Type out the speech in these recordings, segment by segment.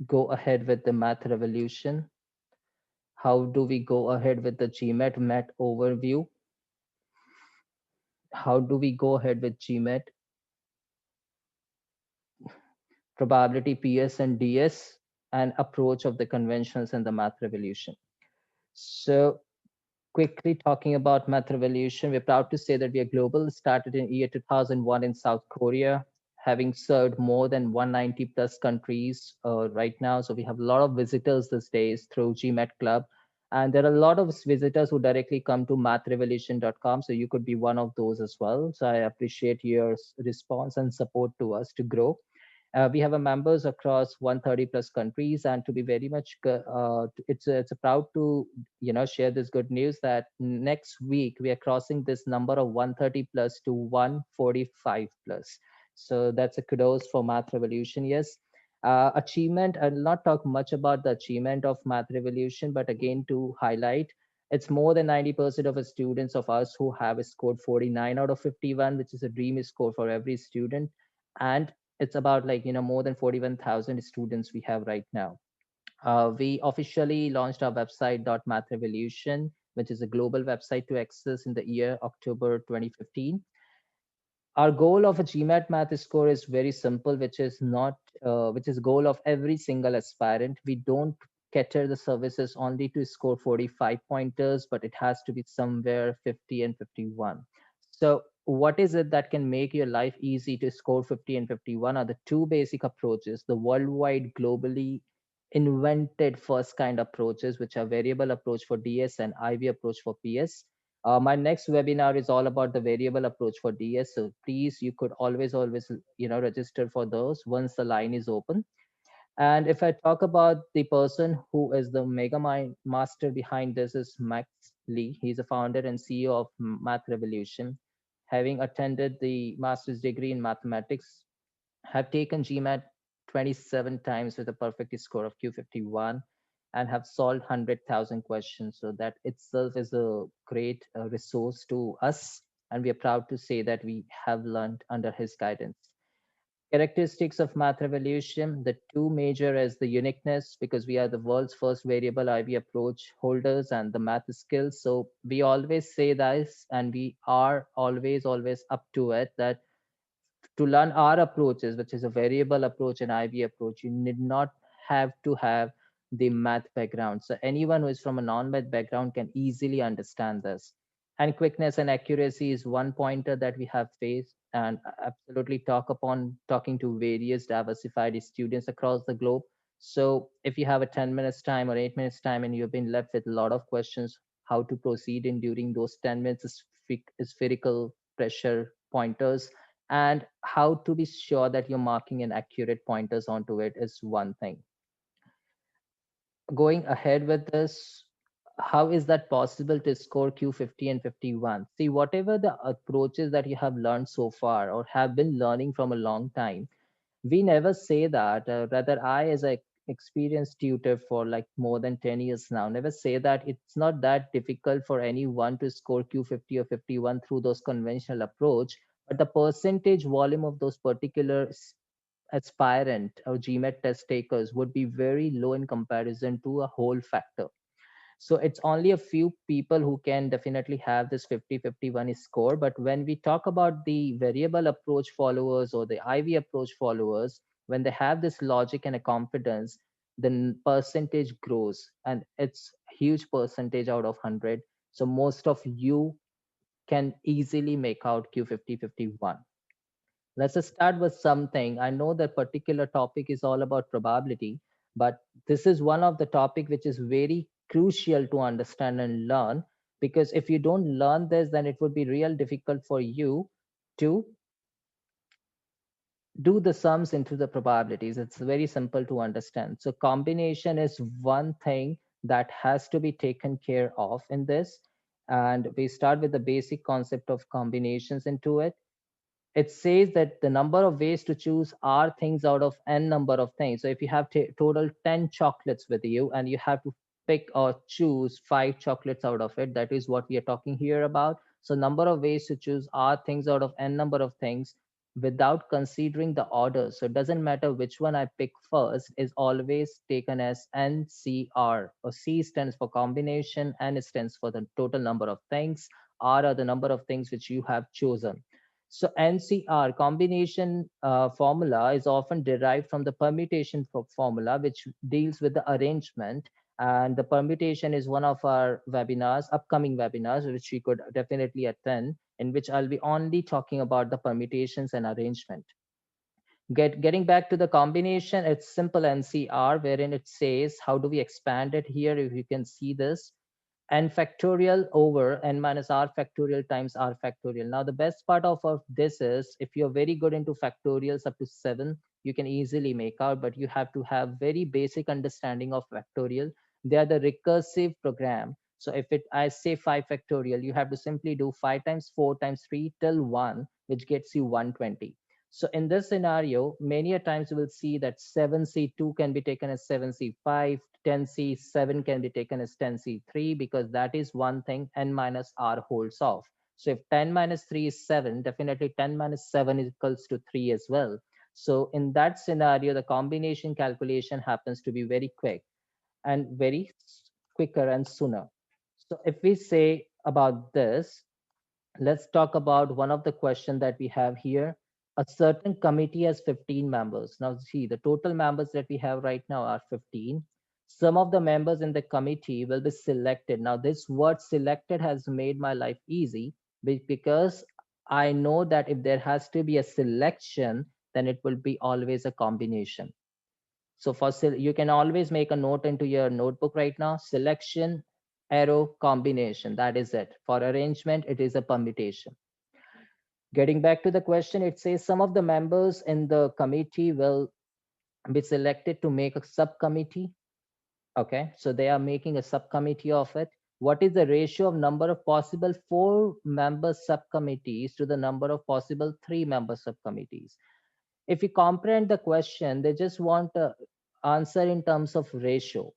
go ahead with the math revolution? How do we go ahead with the GMAT overview? How do we go ahead with GMAT, probability, PS, and DS, and approach of the conventions and the math revolution? So, quickly talking about math revolution, we're proud to say that we are global, started in year 2001 in South Korea, having served more than 190 plus countries right now. So we have a lot of visitors these days through GMAT Club. And there are a lot of visitors who directly come to mathrevolution.com. So you could be one of those as well. So I appreciate your response and support to us to grow. We have a members across 130 plus countries, and to be very much, it's a proud to share this good news that next week we are crossing this number of 130 plus to 145 plus. So that's a kudos for Math Revolution. Yes. Achievement. I'll not talk much about the achievement of Math Revolution, but again to highlight, it's more than 90% of the students of us who have scored 49 out of 51, which is a dream score for every student. And it's about like more than 41,000 students we have right now. We officially launched our website math revolution, which is a global website to access in the year October 2015. Our goal of a GMAT math score is very simple, which is not which is goal of every single aspirant. We don't cater the services only to score 45 pointers, but it has to be somewhere 50 and 51. So what is it that can make your life easy to score 50 and 51 are the two basic approaches, the worldwide globally invented first kind approaches, which are variable approach for DS and IV approach for PS. My next webinar is all about the variable approach for DS. So please, you could always, register for those once the line is open. And if I talk about the person who is the mega mind master behind this is Max Lee. He's a founder and CEO of Math Revolution. Having attended the master's degree in mathematics, have taken GMAT 27 times with a perfect score of Q51 and have solved 100,000 questions. So that itself is a great resource to us. And we are proud to say that we have learned under his guidance. Characteristics of Math Revolution, the two major is the uniqueness, because we are the world's first variable IV approach holders and the math skills. So we always say this, and we are always up to it, that to learn our approaches, which is a variable approach and IV approach, you need not have to have the math background. So anyone who is from a non-math background can easily understand this. And quickness and accuracy is one pointer that we have faced, and absolutely talking to various diversified students across the globe. So if you have a 10 minutes time or 8 minutes time and you've been left with a lot of questions, how to proceed in during those 10 minutes is spherical pressure pointers, and how to be sure that you're marking an accurate pointers onto it is one thing. Going ahead with this, how is that possible to score Q50 and 51? See, whatever the approaches that you have learned so far or have been learning from a long time, we never say that. Rather, I, as a experienced tutor for like more than 10 years now, never say that it's not that difficult for anyone to score Q50 or 51 through those conventional approach, but the percentage volume of those particular aspirant or GMAT test takers would be very low in comparison to a whole factor. So it's only a few people who can definitely have this 50-51 score. But when we talk about the variable approach followers or the IV approach followers, when they have this logic and a confidence, the percentage grows, and it's huge percentage out of 100. So most of you can easily make out Q50-51. Let's just start with something. I know that particular topic is all about probability, but this is one of the topic which is very crucial to understand and learn, because if you don't learn this, then it would be real difficult for you to do the sums into the probabilities. It's very simple to understand. So combination is one thing that has to be taken care of in this. And we start with the basic concept of combinations into it. It says that the number of ways to choose are things out of n number of things. So if you have total 10 chocolates with you and you have to pick or choose 5 chocolates out of it, that is what we are talking here about. So number of ways to choose are things out of n number of things. without considering the order. So it doesn't matter which one I pick first, is always taken as NCR. Or C stands for combination, N stands for the total number of things, R are the number of things which you have chosen. So NCR combination formula is often derived from the permutation formula, which deals with the arrangement. And the permutation is one of our webinars, upcoming webinars, which you could definitely attend, in which I'll be only talking about the permutations and arrangement. Getting back to the combination, it's simple NCR, wherein it says, how do we expand it here? If you can see this, n factorial over n minus r factorial times r factorial. Now, the best part of this is, if you're very good into factorials up to 7, you can easily make out, but you have to have very basic understanding of factorial. They are the recursive program. So if I say 5 factorial, you have to simply do 5 times 4 times 3 till 1, which gets you 120. So in this scenario, many a times you will see that 7C2 can be taken as 7C5, 10C7 can be taken as 10C3, because that is one thing n minus r holds off. So if 10 minus 3 is 7, definitely 10 minus 7 is equals to 3 as well. So in that scenario, the combination calculation happens to be very quick and very quicker and sooner. So if we say about this, let's talk about one of the question that we have here. A certain committee has 15 members. Now see, the total members that we have right now are 15. Some of the members in the committee will be selected. Now this word selected has made my life easy, because I know that if there has to be a selection, then it will be always a combination. So you can always make a note into your notebook right now: selection, arrow, combination. That is it. For arrangement, it is a permutation. Getting back to the question, it says some of the members in the committee will be selected to make a subcommittee. Okay, so they are making a subcommittee of it. What is the ratio of number of possible 4-member subcommittees to the number of possible 3-member subcommittees? If you comprehend the question, they just want a answer in terms of ratio.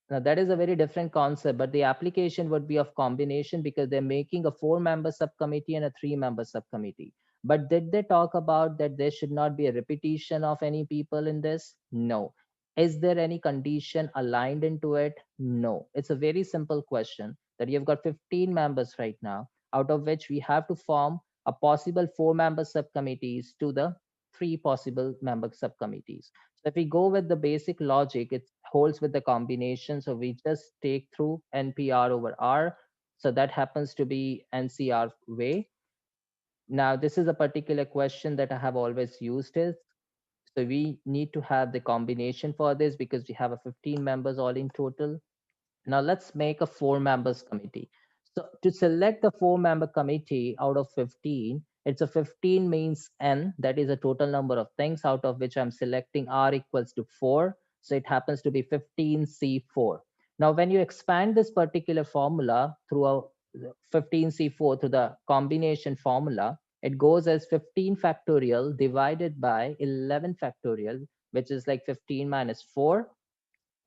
Now, that is a very different concept, but the application would be of combination, because they're making a 4-member subcommittee and a 3-member subcommittee. But did they talk about that there should not be a repetition of any people in this? No. Is there any condition aligned into it? No. It's a very simple question, that you've got 15 members right now, out of which we have to form a possible 4-member subcommittees to the 3 possible member subcommittees. So if we go with the basic logic, it holds with the combination. So we just take through NPR over R. So that happens to be NCR way. Now, this is a particular question that I have always used is, so we need to have the combination for this, because we have a 15 members all in total. Now let's make a 4 members committee. So to select the 4-member committee out of 15, it's a 15 means n, that is a total number of things, out of which I'm selecting r equals to 4. So it happens to be 15C4. Now when you expand this particular formula through a 15C4 to the combination formula, it goes as 15 factorial divided by 11 factorial, which is like 15 minus 4,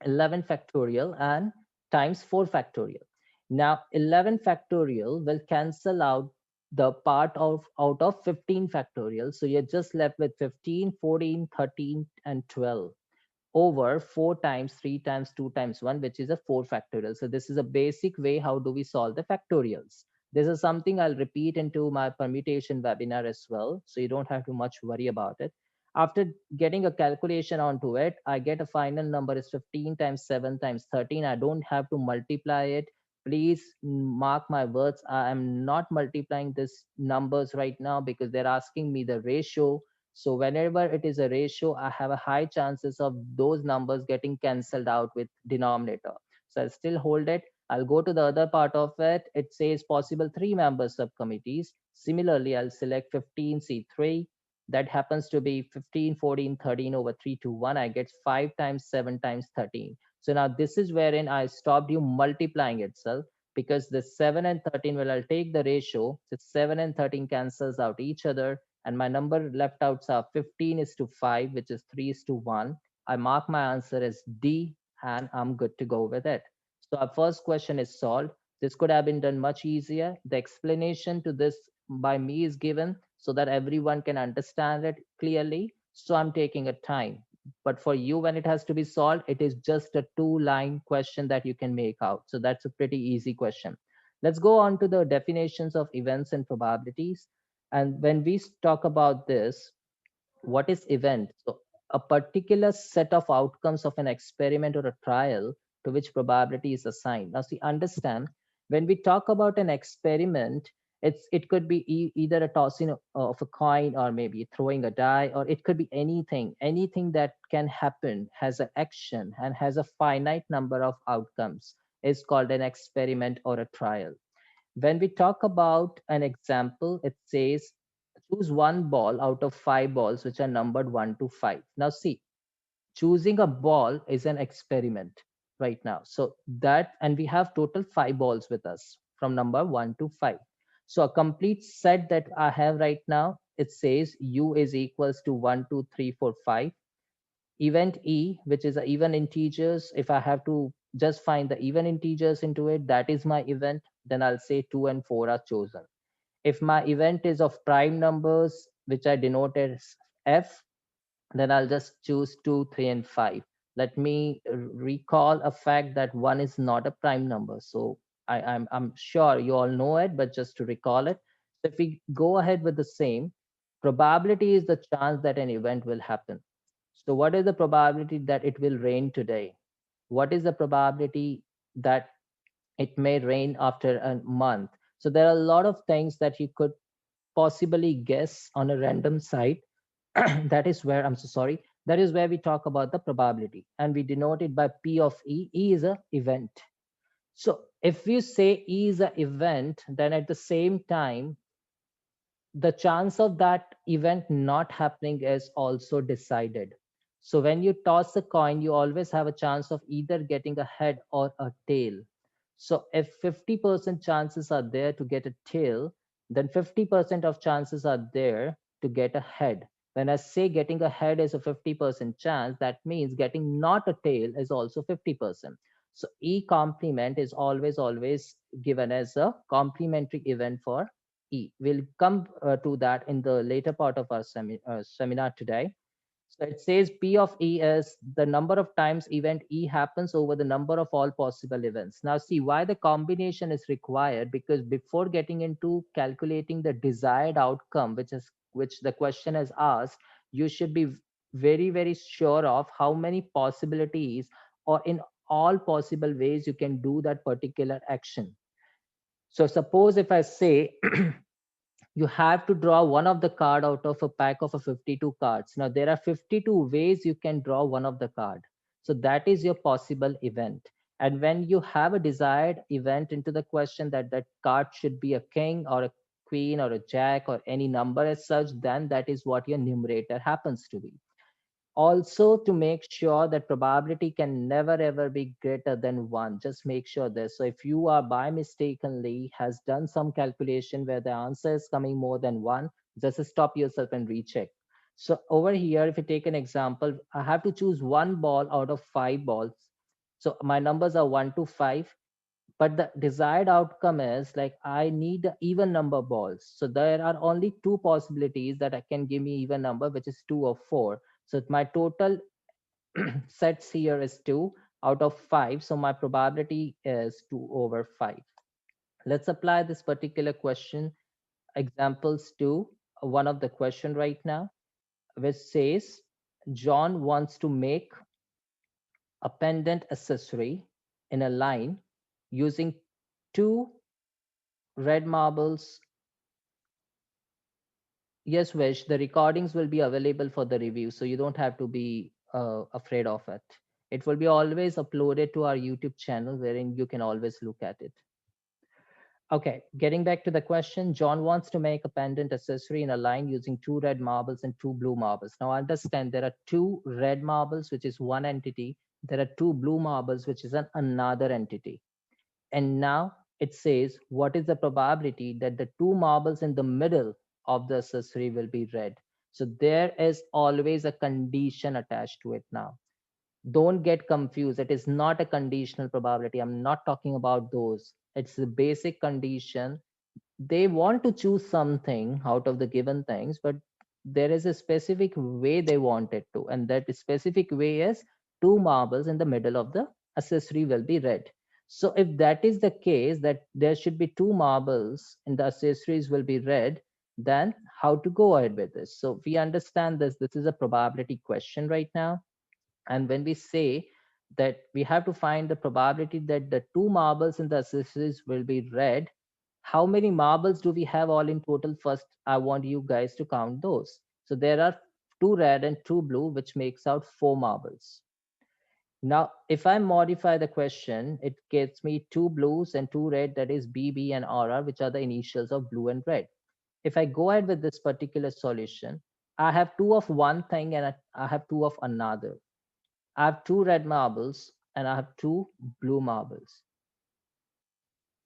11 factorial, and times 4 factorial. Now 11 factorial will cancel out the part of out of 15 factorial. So you're just left with 15, 14, 13, and 12 over 4 times 3 times 2 times 1, which is a 4 factorial. So this is a basic way how do we solve the factorials. This is something I'll repeat into my permutation webinar as well, so you don't have to much worry about it. After getting a calculation onto it, I get a final number is 15 times 7 times 13. I don't have to multiply it. Please mark my words. I am not multiplying this numbers right now, because they're asking me the ratio. So whenever it is a ratio, I have a high chances of those numbers getting cancelled out with denominator. So I'll still hold it. I'll go to the other part of it. It says possible 3-member subcommittees. Similarly, I'll select 15C3. That happens to be 15, 14, 13 over 3 to 1. I get 5 times 7 times 13. So now this is wherein I stopped you multiplying itself, because the 7 and 13 will, I'll take the ratio. So 7 and 13 cancels out each other, and my number left outs are 15 is to 5, which is 3 is to 1. I mark my answer as D, and I'm good to go with it. So our first question is solved. This could have been done much easier. The explanation to this by me is given. so that everyone can understand it clearly. So I'm taking a time. But for you, when it has to be solved, it is just a two-line question that you can make out. So that's a pretty easy question. Let's go on to the definitions of events and probabilities. And when we talk about this, what is event? So a particular set of outcomes of an experiment or a trial to which probability is assigned. Now see, understand, when we talk about an experiment, it could be either a tossing of a coin, or maybe throwing a die, or it could be anything that can happen, has an action and has a finite number of outcomes, is called an experiment or a trial. When we talk about an example, it says choose one ball out of five balls which are numbered 1 to 5. Now, see, choosing a ball is an experiment right now. So, and we have total five balls with us from number 1 to 5. So, a complete set that I have right now, it says U is equals to 1, 2, 3, 4, 5. Event E, which is a even integers, if I have to just find the even integers into it, that is my event, then I'll say 2 and 4 are chosen. If my event is of prime numbers, which I denoted as F, then I'll just choose 2, 3, and 5. Let me recall a fact that 1 is not a prime number. So I'm sure you all know it, but just to recall it. So if we go ahead with the same, probability is the chance that an event will happen. So what is the probability that it will rain today? What is the probability that it may rain after a month? So there are a lot of things that you could possibly guess on a random site. That is where, I'm so sorry, that is where we talk about the probability, and we denote it by P of E. E is a event. So if you say E is a event, then at the same time, the chance of that event not happening is also decided. So when you toss a coin, you always have a chance of either getting a head or a tail. So if 50% chances are there to get a tail, then 50% of chances are there to get a head. When I say getting a head is a 50% chance, that means getting not a tail is also 50%. So E complement is always given as a complementary event for E. We'll come to that in the later part of our seminar today. So it says P of E is the number of times event E happens over the number of all possible events. Now see why the combination is required, because before getting into calculating the desired outcome, which the question has asked, you should be very sure of how many possibilities, or in all possible ways, you can do that particular action. So suppose if I say you have to draw one of the card out of a pack of a 52 cards. Now there are 52 ways you can draw one of the card. So that is your possible event. And when you have a desired event into the question that that card should be a king or a queen or a jack or any number as such, then that is what your numerator happens to be. Also, to make sure that probability can never ever be greater than 1, just make sure this. So if you are by mistakenly has done some calculation where the answer is coming more than 1, just stop yourself and recheck. So over here, if you take an example, I have to choose one ball out of five balls. So my numbers are 1 to 5, but the desired outcome is like I need a even number balls. So there are only two possibilities that I can give me even number, which is 2 or 4. So my total sets here is 2 out of 5. So my probability is 2 over 5. Let's apply this particular question examples to one of the question right now, which says John wants to make a pendant accessory in a line using two red marbles. Yes, Vish, the recordings will be available for the review, so you don't have to be afraid of it. It will be always uploaded to our YouTube channel, wherein you can always look at it. Okay, getting back to the question, John wants to make a pendant accessory in a line using two red marbles and two blue marbles. Now understand there are two red marbles, which is one entity. There are two blue marbles, which is another entity. And now it says, what is the probability that the two marbles in the middle of the accessory will be red? So there is always a condition attached to it now. Don't get confused. It is not a conditional probability. I'm not talking about those. It's the basic condition they want to choose something out of the given things, but there is a specific way they want it to, and that specific way is two marbles in the middle of the accessory will be red. So if that is the case, that there should be two marbles in the accessories will be red, then how to go ahead with this? So we understand this is a probability question right now. And when we say that we have to find the probability that the two marbles in the accessories will be red, how many marbles do we have all in total? First, I want you guys to count those. So there are two red and two blue, which makes out four marbles. Now, if I modify the question, it gets me two blues and two red, that is BB and RR, which are the initials of blue and red. If I go ahead with this particular solution, I have two of one thing and I have two of another. I have two red marbles and I have two blue marbles.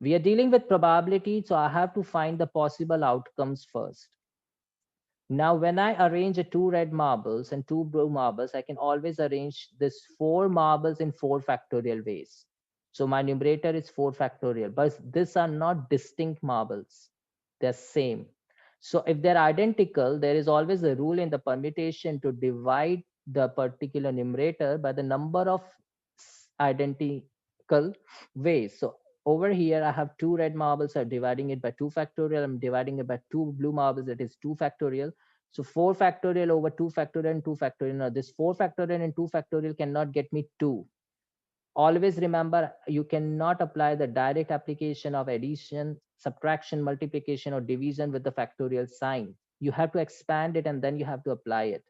We are dealing with probability, so I have to find the possible outcomes first. Now, when I arrange a two red marbles and two blue marbles, I can always arrange this four marbles in four factorial ways. So my numerator is 4 factorial, but these are not distinct marbles. They're same. So if they're identical, there is always a rule in the permutation to divide the particular numerator by the number of identical ways. So over here, I have two red marbles, I'm dividing it by 2 factorial. I'm dividing it by two blue marbles, that is 2 factorial. So 4 factorial over 2 factorial and 2 factorial. Now this 4 factorial and 2 factorial cannot get me 2. Always remember, you cannot apply the direct application of addition, subtraction, multiplication, or division with the factorial sign. You have to expand it and then you have to apply it.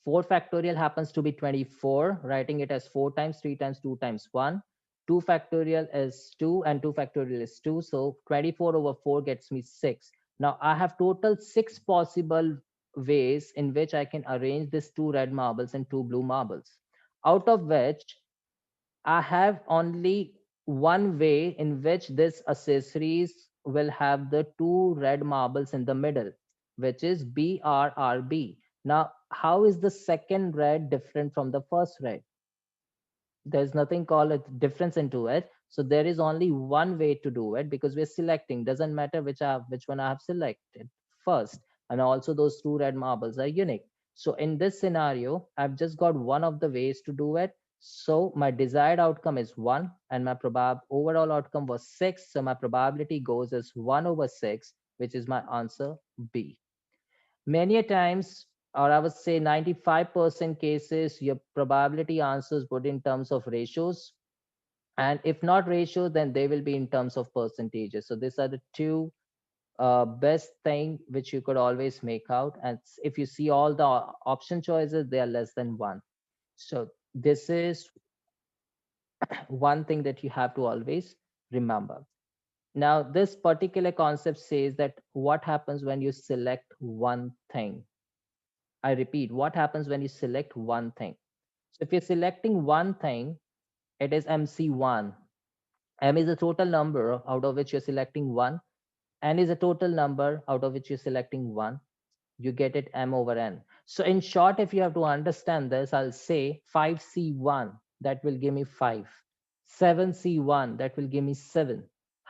4 factorial happens to be 24, writing it as 4 times 3 times 2 times 1. 2 factorial is 2 and 2 factorial is 2. So 24 over 4 gets me 6. Now I have total 6 possible ways in which I can arrange these two red marbles and two blue marbles, out of which I have only one way in which this accessories will have the two red marbles in the middle, which is BRRB. Now, how is the second red different from the first red? There's nothing called a difference into it. So there is only one way to do it, because we're selecting. Doesn't matter which one I have selected first. And also those two red marbles are unique. So in this scenario, I've just got one of the ways to do it. So my desired outcome is 1 and my overall outcome was 6. So my probability goes as 1 over 6, which is my answer B. Many a times, or I would say 95% cases, your probability answers would in terms of ratios. And if not ratio, then they will be in terms of percentages. So these are the two best thing which you could always make out. And if you see all the option choices, they are less than 1. So this is one thing that you have to always remember. Now, this particular concept says that what happens when you select one thing. I repeat, what happens when you select one thing? So if you're selecting one thing, it is MC1. M is the total number out of which you're selecting one. N is a total number out of which you're selecting one. You get it M over N. So in short, if you have to understand this, I'll say 5C1, that will give me 5. 7C1, that will give me 7.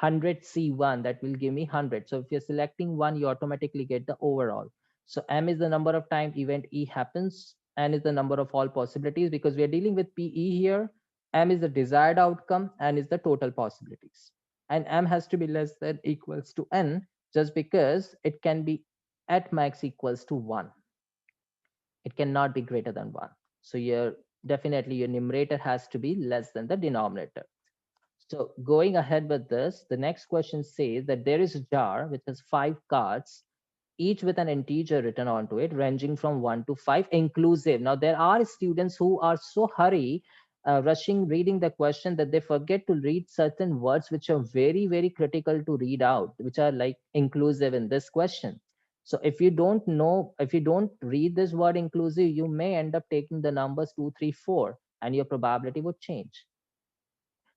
100C1, that will give me 100. So if you're selecting one, you automatically get the overall. So M is the number of time event E happens. N is the number of all possibilities, because we are dealing with PE here. M is the desired outcome, N is the total possibilities. And M has to be less than equals to N, just because it can be at max equals to 1. It cannot be greater than 1. So definitely your numerator has to be less than the denominator. So going ahead with this, the next question says that there is a jar which has 5 cards, each with an integer written onto it, ranging from 1 to 5, inclusive. Now, there are students who are so rushing reading the question, that they forget to read certain words which are very, very critical to read out, which are like inclusive in this question. So if you don't know, if you don't read this word inclusive, you may end up taking the numbers 2, 3, 4, and your probability would change.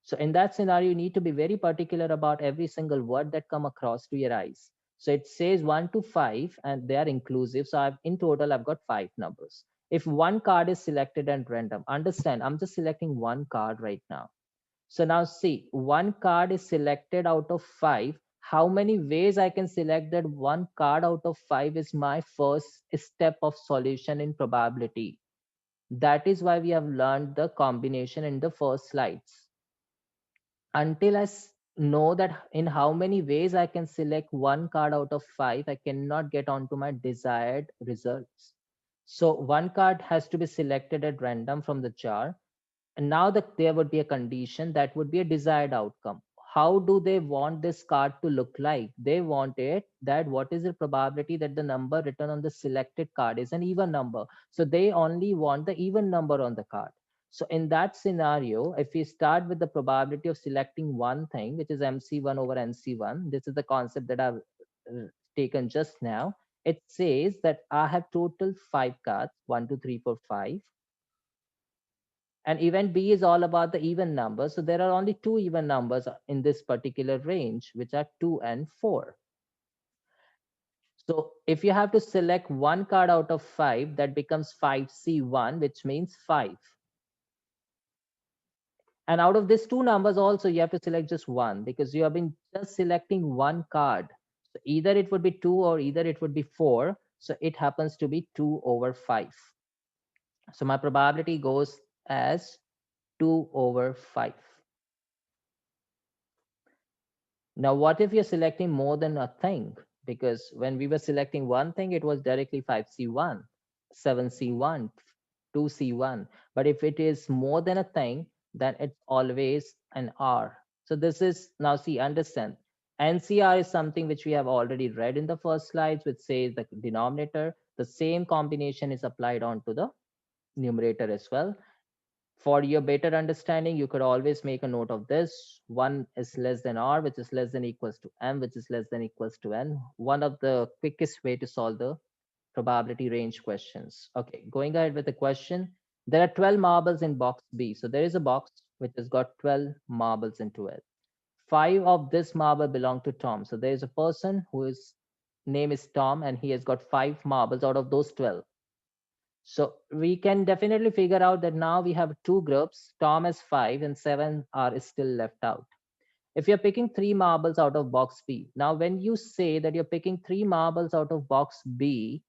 So in that scenario, you need to be very particular about every single word that come across to your eyes. So it says 1 to 5 and they are inclusive. So in total, I've got 5 numbers. If one card is selected at random, understand, I'm just selecting one card right now. So now see, one card is selected out of 5. how many ways I can select that one card out of five is my first step of solution in probability. That is why we have learned the combination in the first slides. Until know that in how many ways I can select one card out of five, I cannot get onto my desired results. So one card has to be selected at random from the jar. And now that there would be a condition that would be a desired outcome. How do they want this card to look like? They want it that what is the probability that the number written on the selected card is an even number. So they only want the even number on the card. So in that scenario, if we start with the probability of selecting one thing, which is MC1 over NC1, this is the concept that I've taken just now. It says that I have total five cards, 1, 2, 3, 4, 5. And event B is all about the even numbers. So there are only two even numbers in this particular range, which are 2 and 4. So if you have to select one card out of five, that becomes 5C1, which means 5. And out of these two numbers also, you have to select just one because you have been just selecting one card. So either it would be 2 or either it would be 4. So it happens to be 2 over 5. So my probability goes as 2 over 5. Now, what if you're selecting more than a thing? Because when we were selecting one thing, it was directly 5C1, 7C1, 2C1. But if it is more than a thing, then it's always an R. So this is, now see, understand. NCR is something which we have already read in the first slides, which says the denominator. The same combination is applied onto the numerator as well. For your better understanding, you could always make a note of this. 1 is less than R, which is less than equals to M, which is less than equals to N. One of the quickest way to solve the probability range questions. Okay, going ahead with the question. There are 12 marbles in box B. So there is a box which has got 12 marbles into it. 5 of this marble belong to Tom. So there is a person whose name is Tom and he has got 5 marbles out of those 12. So we can definitely figure out that now we have two groups. Tom has 5 and 7 are still left out. If you're picking 3 marbles out of box B, now when you say that you're picking 3 marbles out of box B,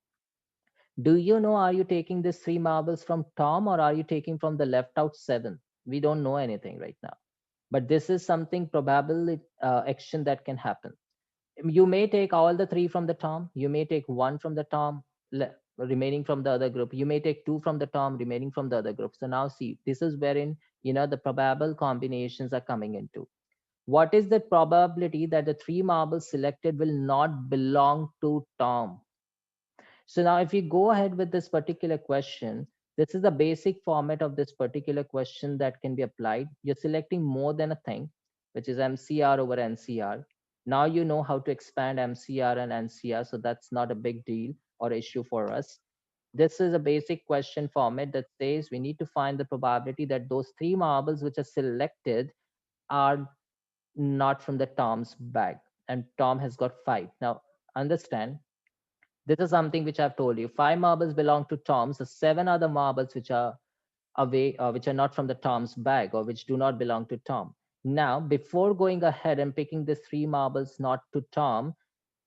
do you know, are you taking these 3 marbles from Tom or are you taking from the left out 7? We don't know anything right now. But this is something probable action that can happen. You may take all the 3 from the Tom. You may take 1 from the Tom, remaining from the other group. You may take 2 from the Tom, remaining from the other group. So now see, this is wherein, the probable combinations are coming into. What is the probability that the 3 marbles selected will not belong to Tom? So now if you go ahead with this particular question, this is the basic format of this particular question that can be applied. You're selecting more than a thing, which is MCR over NCR. Now you know how to expand MCR and NCR, so that's not a big deal or issue for us. This is a basic question format that says we need to find the probability that those 3 marbles which are selected are not from the Tom's bag. And Tom has got 5. Now understand, this is something which I've told you. 5 marbles belong to Tom's. The 7 other marbles which are away, which are not from the Tom's bag or which do not belong to Tom. Now, before going ahead and picking these 3 marbles not to Tom,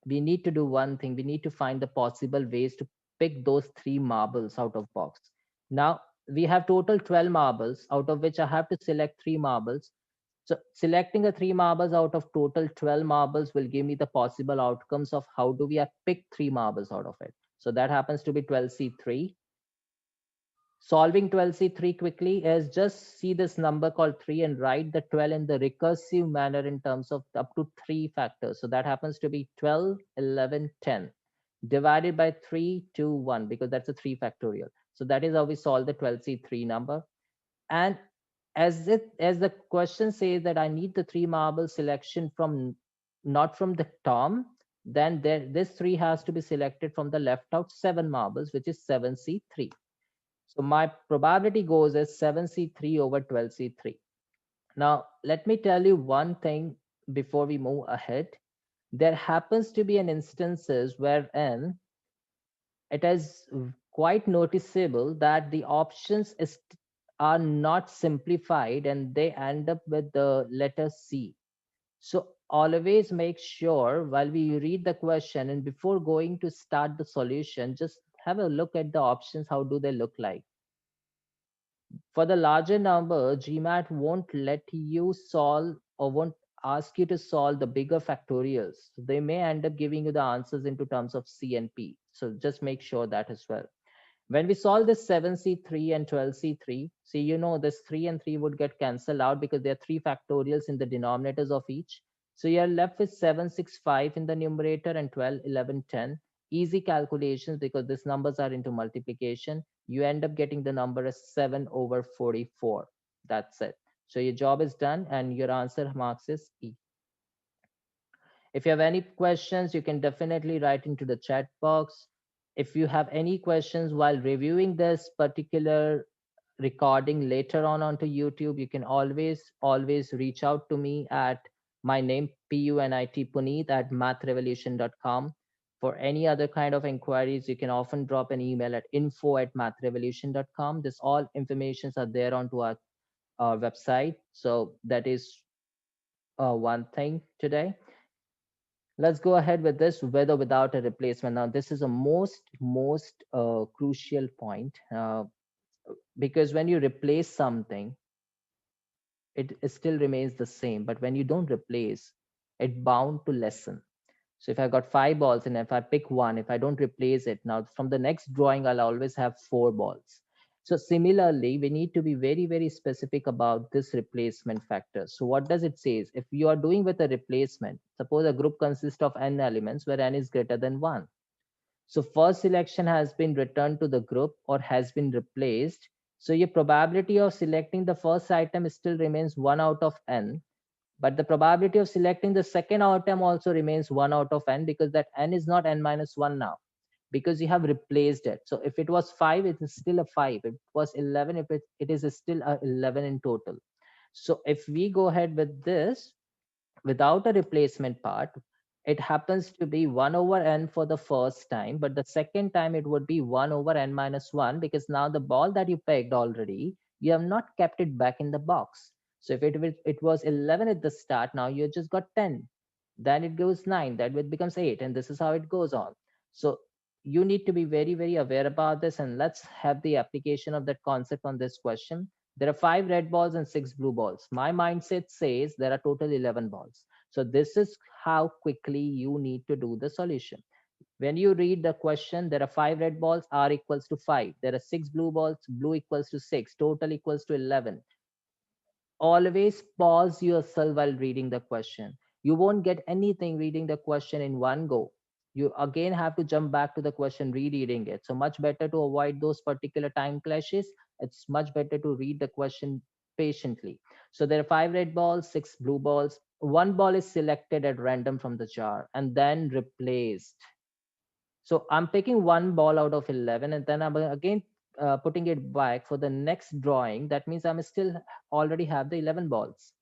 we need to do one thing. We need to find the possible ways to pick those 3 marbles out of box. Now, we have total 12 marbles, out of which I have to select 3 marbles. So selecting the 3 marbles out of total 12 marbles will give me the possible outcomes of how do we have picked 3 marbles out of it. So that happens to be 12C3. Solving 12C3 quickly is just see this number called 3 and write the 12 in the recursive manner in terms of up to 3 factors. So that happens to be 12, 11, 10 divided by 3, 2, 1 because that's a 3 factorial. So that is how we solve the 12C3 number. And as the question says that I need the 3 marble selection from not from the Tom, then this 3 has to be selected from the left out 7 marbles, which is 7C3. So my probability goes as 7C3 over 12C3. Now, let me tell you one thing before we move ahead. There happens to be an instances wherein it is quite noticeable that the options are not simplified and they end up with the letter C. So always make sure while we read the question and before going to start the solution, just have a look at the options. How do they look like? For the larger number, GMAT won't let you solve or won't ask you to solve the bigger factorials. So they may end up giving you the answers into terms of C and P. So just make sure that as well. When we solve this 7C3 and 12C3, see, you know, this 3 and 3 would get cancelled out because there are 3 factorials in the denominators of each. So you're left with 765 in the numerator and 12, 11, 10. Easy calculations because these numbers are into multiplication. You end up getting the number as 7 over 44. That's it. So your job is done and your answer marks is E. If you have any questions, you can definitely write into the chat box. If you have any questions while reviewing this particular recording later on onto YouTube, you can always reach out to me at my name, PUNIT Puneet at mathrevolution.com. For any other kind of inquiries, you can often drop an email at info@mathrevolution.com. This all informations are there onto our website. So that is one thing today. Let's go ahead with this, with or without a replacement. Now this is a most crucial point, because when you replace something, it still remains the same, but when you don't replace, it bound to lessen. So if I got 5 balls and if I pick one, if I don't replace it, now from the next drawing I'll always have 4 balls. So similarly, we need to be very specific about this replacement factor. So what does it say? If you are doing with a replacement, suppose a group consists of n elements where n is greater than 1. So first selection has been returned to the group or has been replaced. So your probability of selecting the first item still remains 1 out of n, but the probability of selecting the second item also remains 1 out of n, because that n is not n minus 1 now, because you have replaced it. So if it was 5, it is still a 5. If it was 11, if it is still a 11 in total. So if we go ahead with this, without a replacement part, it happens to be 1 over n for the first time, but the second time it would be 1 over n minus 1, because now the ball that you pegged already, you have not kept it back in the box. So if it was 11 at the start, now you just got 10. Then it goes 9, that it becomes 8, and this is how it goes on. So you need to be very aware about this, and let's have the application of that concept on this question. There are 5 red balls and 6 blue balls. My mindset says there are total 11 balls. So this is how quickly you need to do the solution. When you read the question, there are 5 red balls, R equals to 5. There are 6 blue balls, blue equals to 6, total equals to 11. Always pause yourself while reading the question. You won't get anything reading the question in one go. You again have to jump back to the question, rereading it. So much better to avoid those particular time clashes. It's much better to read the question patiently. So there are 5 red balls, 6 blue balls. One ball is selected at random from the jar and then replaced. So I'm picking one ball out of 11, and then I'm again putting it back for the next drawing. That means I'm still already have the 11 balls.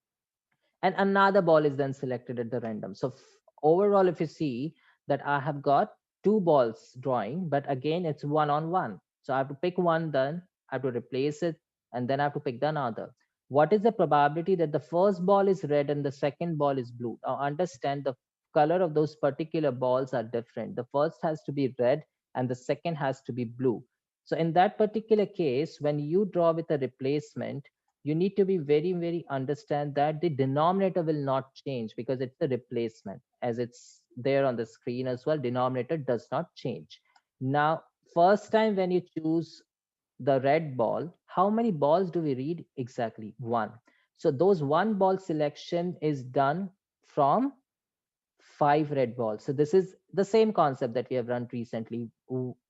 And another ball is then selected at the random. So overall, if you see that I have got 2 balls drawing, but again, it's one on one. So I have to pick one, then I have to replace it, and then I have to pick the another. What is the probability that the first ball is red and the second ball is blue? Now understand, the color of those particular balls are different. The first has to be red and the second has to be blue. So in that particular case, when you draw with a replacement, you need to be very understand that the denominator will not change because it's a replacement, as it's there on the screen as well. Denominator does not change. Now first time when you choose the red ball, how many balls do we read? Exactly one. So those one ball selection is done from 5 red balls. So this is the same concept that we have run recently,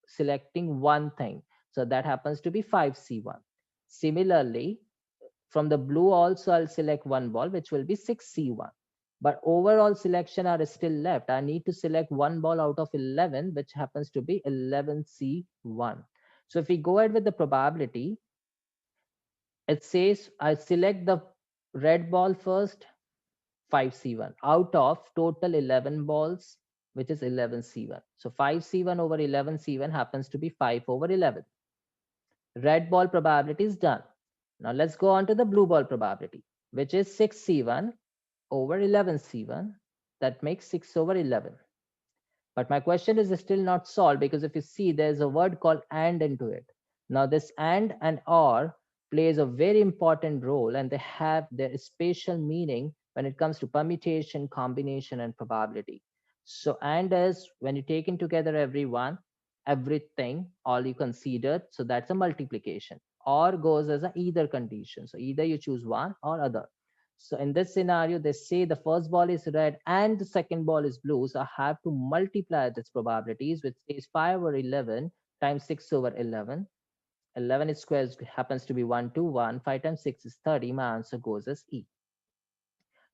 selecting one thing. So that happens to be 5C1. Similarly, from the blue also, I'll select one ball, which will be 6C1. But overall selection are still left. I need to select one ball out of 11, which happens to be 11C1. So if we go ahead with the probability, it says I select the red ball first, 5C1 out of total 11 balls, which is 11C1. So 5C1 over 11C1 happens to be 5 over 11. Red ball probability is done. Now let's go on to the blue ball probability, which is 6C1 over 11C1. That makes 6 over 11. But my question is still not solved, because if you see, there's a word called and into it. Now, this and or plays a very important role, and they have their spatial meaning when it comes to permutation, combination, and probability. So, and is when you take in together everyone, everything, all you considered, so that's a multiplication. Or goes as a either condition. So, either you choose one or other. So in this scenario, they say the first ball is red and the second ball is blue. So I have to multiply this probabilities, which is 5 over 11 times 6 over 11. 11 squares happens to be 121. 5 times 6 is 30. My answer goes as E.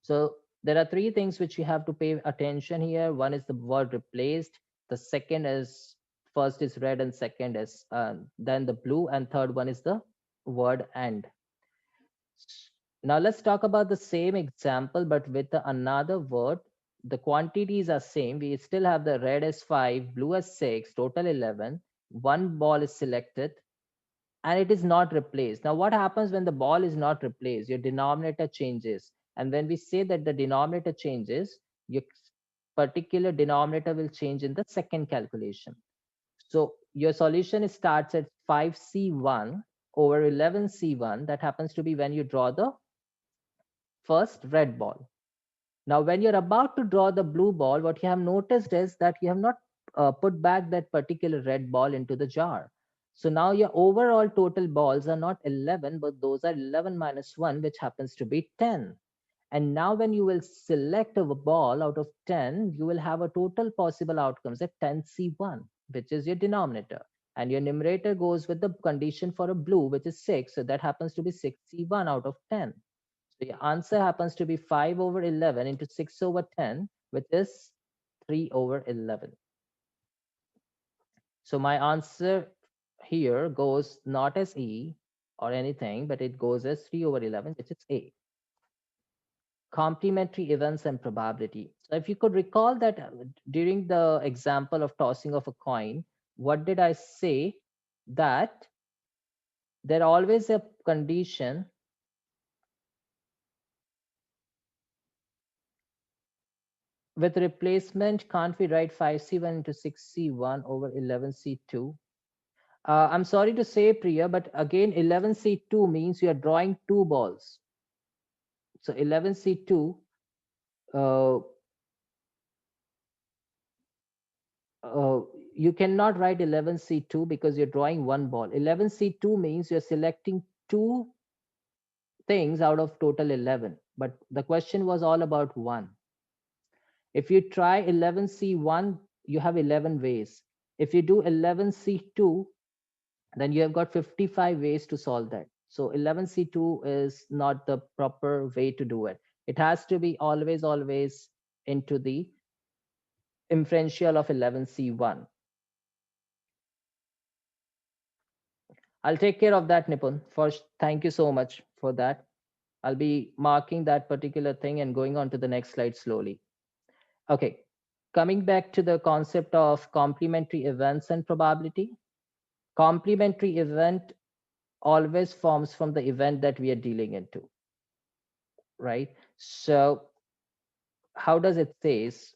So there are three things which you have to pay attention here. One is the word replaced. The second is, first is red and second is then the blue, and third one is the word and. Now let's talk about the same example, but with another word. The quantities are same. We still have the red as 5, blue as 6, total 11. One ball is selected and it is not replaced. Now what happens when the ball is not replaced? Your denominator changes. And when we say that the denominator changes, your particular denominator will change in the second calculation. So your solution starts at 5C1 over 11C1. That happens to be when you draw the first red ball. Now, when you're about to draw the blue ball, what you have noticed is that you have not put back that particular red ball into the jar. So now your overall total balls are not 11, but those are 11 minus 1, which happens to be 10. And now when you will select a ball out of 10, you will have a total possible outcomes at 10C1, which is your denominator. And your numerator goes with the condition for a blue, which is 6. So that happens to be 6C1 out of 10. So your answer happens to be 5 over 11 into 6 over 10, which is 3 over 11. So my answer here goes not as E or anything, but it goes as 3 over 11, which is A. Complementary events and probability. So if you could recall that during the example of tossing of a coin, what did I say? That there always a condition with replacement. Can't we write 5C1 into 6C1 over 11C2? I'm sorry to say, Priya, but again, 11C2 means you are drawing two balls. So 11C2, uh, uh, you cannot write 11C2 because you're drawing one ball. 11C2 means you're selecting two things out of total 11. But the question was all about one. If you try 11C1, you have 11 ways. If you do 11C2, then you have got 55 ways to solve that. So 11C2 is not the proper way to do it. It has to be always into the inferential of 11C1. I'll take care of that, Nipun. First, thank you so much for that. I'll be marking that particular thing and going on to the next slide slowly. Okay, coming back to the concept of complementary events and probability. Complementary event always forms from the event that we are dealing into, right? So how does it says,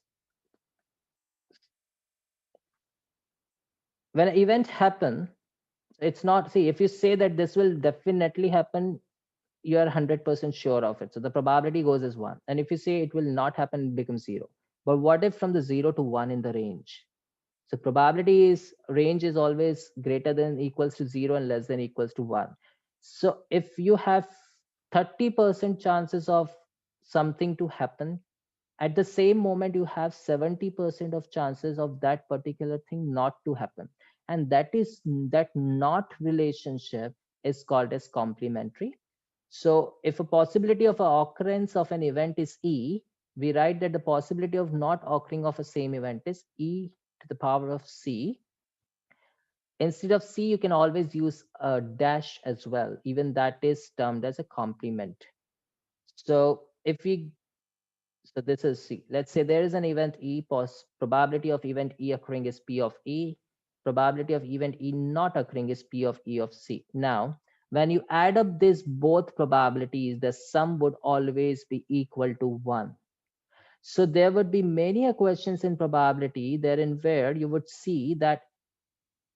when an event happen, it's not, see, if you say that this will definitely happen, you are 100% sure of it, so the probability goes as 1. And if you say it will not happen, it becomes 0. But what if from the 0 to 1 in the range? So probability is, range is always greater than equals to 0 and less than equals to 1. So if you have 30% chances of something to happen, at the same moment you have 70% of chances of that particular thing not to happen. And that not relationship is called as complementary. So if a possibility of a occurrence of an event is E, we write that the possibility of not occurring of a same event is E to the power of C. Instead of C, you can always use a dash as well. Even that is termed as a complement. So if we, so this is C. Let's say there is an event E, probability of event E occurring is P of E. Probability of event E not occurring is P of E of C. Now, when you add up these both probabilities, the sum would always be equal to 1. So there would be many questions in probability therein where you would see that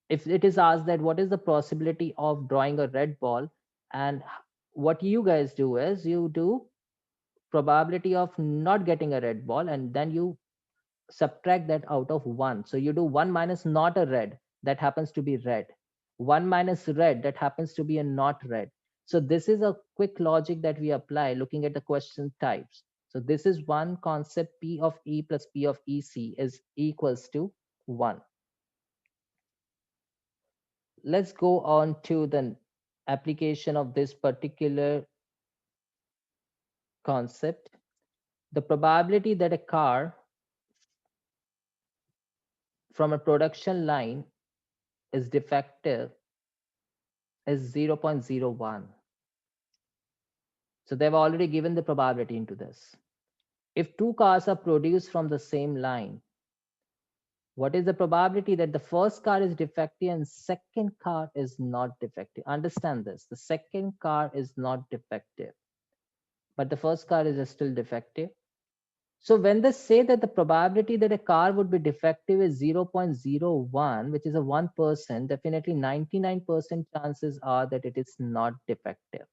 if it is asked that what is the possibility of drawing a red ball, and what you guys do is you do probability of not getting a red ball, and then you subtract that out of 1. So you do 1 minus not a red, that happens to be red. 1 minus red, that happens to be a not red. So this is a quick logic that we apply looking at the question types. So this is one concept: P of E plus P of EC is equals to 1. Let's go on to the application of this particular concept. The probability that a car from a production line is defective is 0.01. So they've already given the probability into this. If two cars are produced from the same line, what is the probability that the first car is defective and second car is not defective? Understand this. The second car is not defective, but the first car is still defective. So when they say that the probability that a car would be defective is 0.01, which is a 1%, definitely 99% chances are that it is not defective.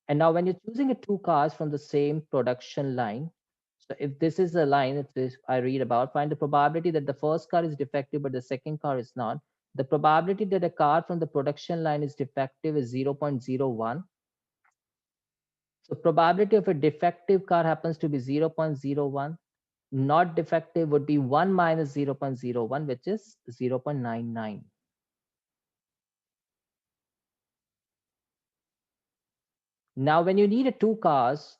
And now when you're choosing a two cars from the same production line, so if this is a line that I read about, find the probability that the first car is defective but the second car is not. The probability that a car from the production line is defective is 0.01. So probability of a defective car happens to be 0.01. Not defective would be 1 minus 0.01, which is 0.99. Now, when you need a two cars,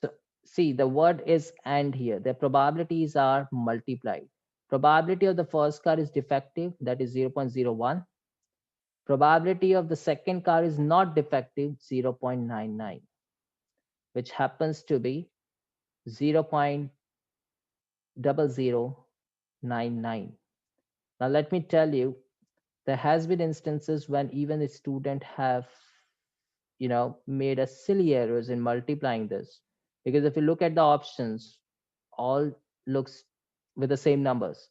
so see the word is and here. The probabilities are multiplied. Probability of the first car is defective, that is 0.01. Probability of the second car is not defective, 0.99, which happens to be 0.0099. Now, let me tell you, there has been instances when even a student have made a silly errors in multiplying this, because if you look at the options, all looks with the same numbers.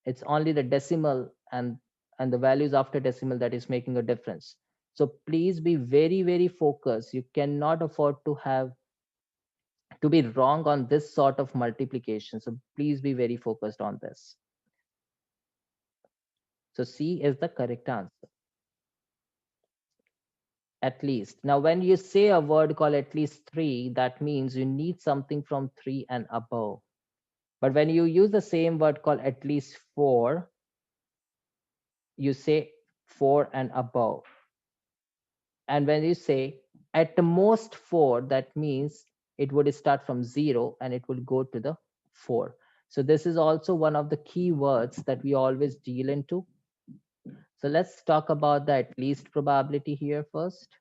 It's only the decimal and the values after decimal that is making a difference. So please be very, very focused. You cannot afford to be wrong on this sort of multiplication. So please be very focused on this. So C is the correct answer. At least. Now, when you say a word called at least 3, that means you need something from 3 and above. But when you use the same word called at least 4, you say 4 and above. And when you say at the most 4, that means it would start from 0 and it will go to the 4. So this is also one of the key words that we always deal into. So let's talk about the at least probability here first.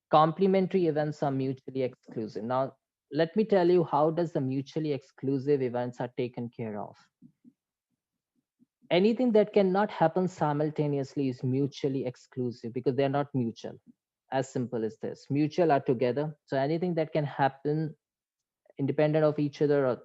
Complementary events are mutually exclusive. Now, let me tell you how does the mutually exclusive events are taken care of. Anything that cannot happen simultaneously is mutually exclusive because they're not mutual. As simple as this. Mutual are together. So anything that can happen independent of each other, or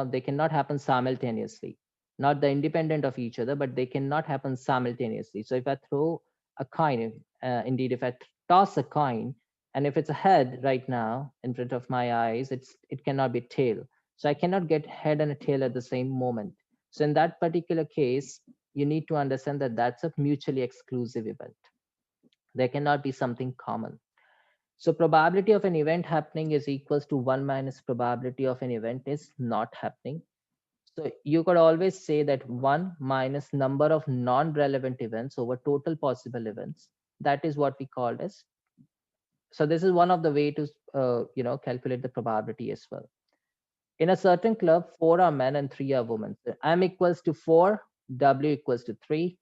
they cannot happen simultaneously. Not the independent of each other, but they cannot happen simultaneously. So if I throw a coin, indeed, if I toss a coin, and if it's a head right now in front of my eyes, it cannot be tail. So I cannot get head and a tail at the same moment. So in that particular case, you need to understand that that's a mutually exclusive event. There cannot be something common. So probability of an event happening is equals to 1 minus probability of an event is not happening. So you could always say that 1 minus number of non-relevant events over total possible events. That is what we called as. So this is one of the way to calculate the probability as well. In a certain club, 4 are men and 3 are women. So M equals to 4, W equals to 3.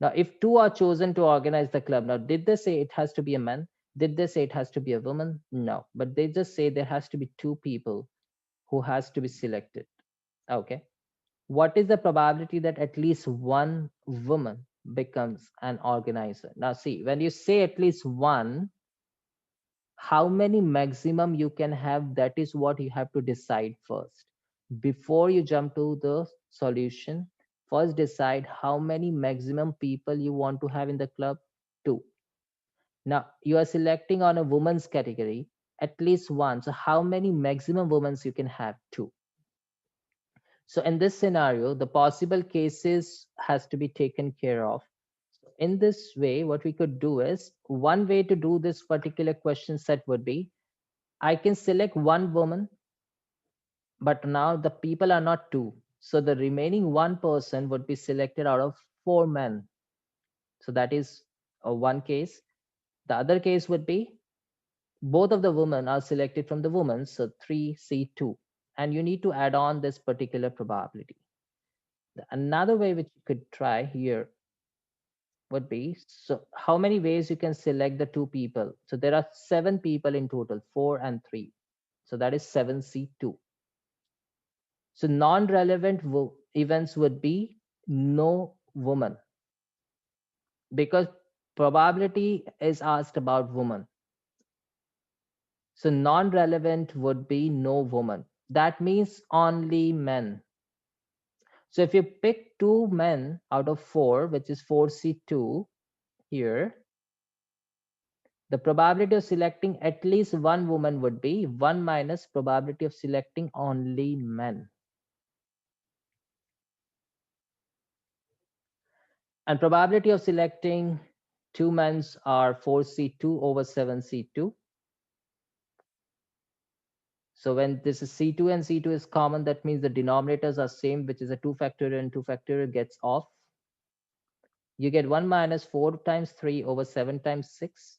Now, if 2 are chosen to organize the club, now did they say it has to be a man? Did they say it has to be a woman? No, but they just say there has to be 2 people who has to be selected. Okay. What is the probability that at least one woman becomes an organizer? Now, see, when you say at least one, how many maximum you can have, that is what you have to decide first. Before you jump to the solution, first decide how many maximum people you want to have in the club. Two. Now you are selecting on a woman's category, at least one. So how many maximum women you can have? Two. So in this scenario, the possible cases has to be taken care of. In this way, what we could do is, one way to do this particular question set would be, I can select one woman, but now the people are not two. So the remaining one person would be selected out of four men. So that is one case. The other case would be, both of the women are selected from the women, so 3C2. And you need to add on this particular probability. Another way which you could try here would be, so how many ways you can select the two people? So there are seven people in total, 4 and 3. So that is 7C2. So non-relevant events would be no woman, because probability is asked about woman. So non-relevant would be no woman. That means only men. So if you pick two men out of four, which is 4C2 here, the probability of selecting at least one woman would be 1 minus probability of selecting only men. And probability of selecting two men are 4C2 over 7C2. So when this is C2 and C2 is common, that means the denominators are same, which is a 2 factorial and 2 factorial gets off. You get 1 minus 4 times 3 over 7 times 6.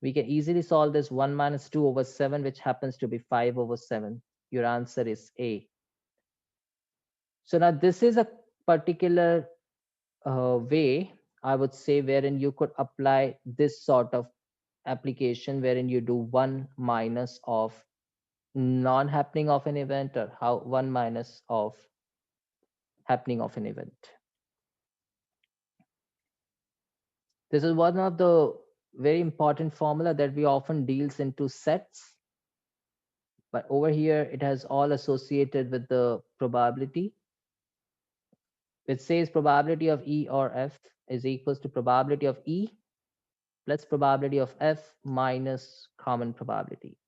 We can easily solve this 1 minus 2 over 7, which happens to be 5 over 7. Your answer is A. So now this is a particular way, I would say, wherein you could apply this sort of application, wherein you do 1 minus of non-happening of an event, or how 1 minus of happening of an event. This is one of the very important formula that we often deals into sets, but over here it has all associated with the probability. It says probability of E or F is equals to probability of E plus probability of F minus common probability.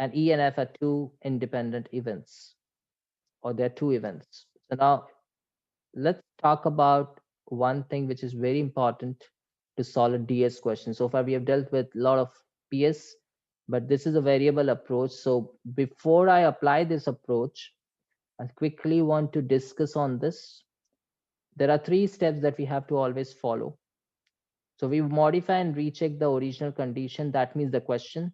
And E and F are two independent events, or they're two events. So now let's talk about one thing which is very important to solve a DS question. So far we have dealt with a lot of PS, but this is a variable approach. So before I apply this approach, I quickly want to discuss on this. There are three steps that we have to always follow. So we modify and recheck the original condition, that means the question.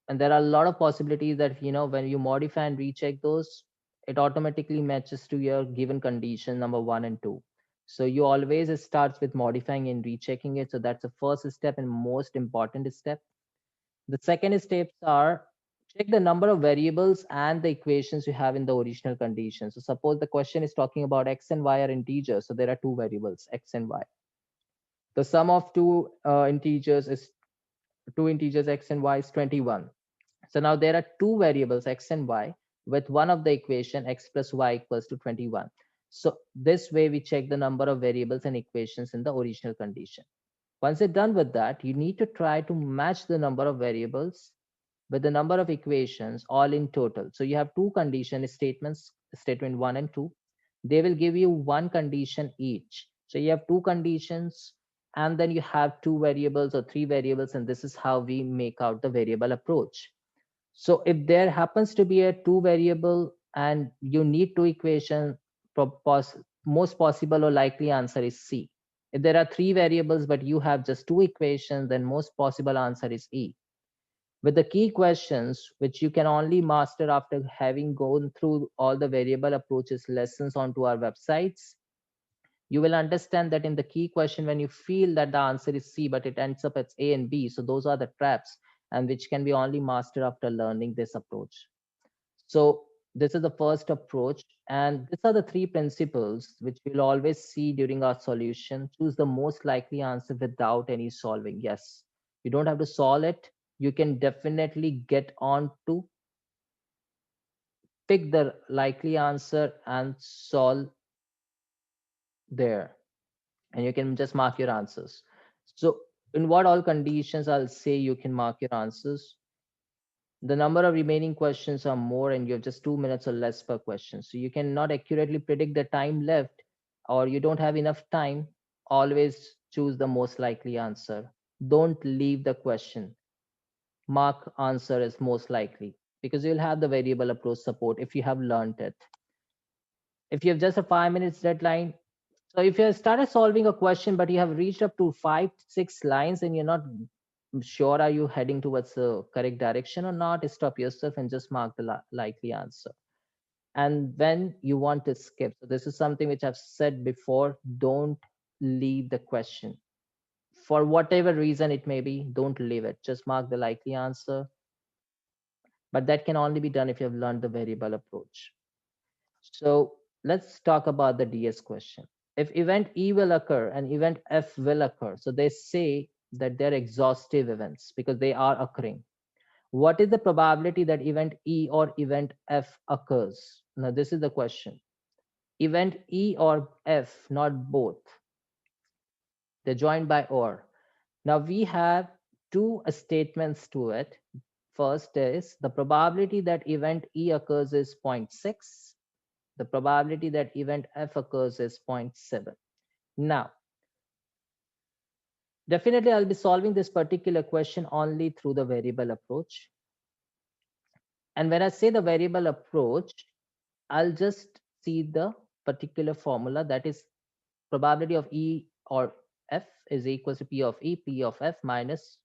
And there are a lot of possibilities that, when you modify and recheck those, it automatically matches to your given condition number 1 and 2. So you always starts with modifying and rechecking it. So that's the first step and most important step. The second steps are, check the number of variables and the equations you have in the original condition. So suppose the question is talking about x and y are integers. So there are two variables, x and y. The sum of two integers x and y is 21. So now there are two variables x and y with one of the equation x plus y equals to 21. So this way we check the number of variables and equations in the original condition. Once you're done with that, you need to try to match the number of variables with the number of equations all in total. So you have two condition statements, statement 1 and 2. They will give you one condition each. So you have two conditions, and then you have two variables or three variables, and this is how we make out the variable approach. So if there happens to be a two variable and you need two equation, most possible or likely answer is C. If there are three variables but you have just two equations, then most possible answer is E. With the key questions, which you can only master after having gone through all the variable approaches lessons onto our websites, you will understand that in the key question, when you feel that the answer is C, but it ends up as A and B, so those are the traps, and which can be only mastered after learning this approach. So this is the first approach. And these are the three principles which we'll always see during our solution. Choose the most likely answer without any solving. Yes, you don't have to solve it. You can definitely get on to pick the likely answer and solve there. And you can just mark your answers. So, in what all conditions I'll say you can mark your answers? The number of remaining questions are more and you have just 2 minutes or less per question, so you cannot accurately predict the time left, or you don't have enough time. Always choose the most likely answer. Don't leave the question. Mark answer as most likely, because you'll have the variable approach support if you have learned it. If you have just a 5 minutes deadline, so if you have started solving a question but you have reached up to 5 6 lines and you're not sure are you heading towards the correct direction or not, stop yourself and just mark the likely answer. And when you want to skip, so this is something which I've said before, don't leave the question for whatever reason it may be. Don't leave it, just mark the likely answer. But that can only be done if you have learned the variable approach. So let's talk about the DS question. If event E will occur and event F will occur, so they say that they're exhaustive events because they are occurring. What is the probability that event E or event F occurs? Now, this is the question. Event E or F, not both. They're joined by or. Now, we have two statements to it. First is the probability that event E occurs is zero point 0.6. The probability that event F occurs is zero point 0.7. Now, definitely I'll be solving this particular question only through the variable approach. And when I say the variable approach, I'll just see the particular formula, that is probability of E or F is equals to P of E, P of F minus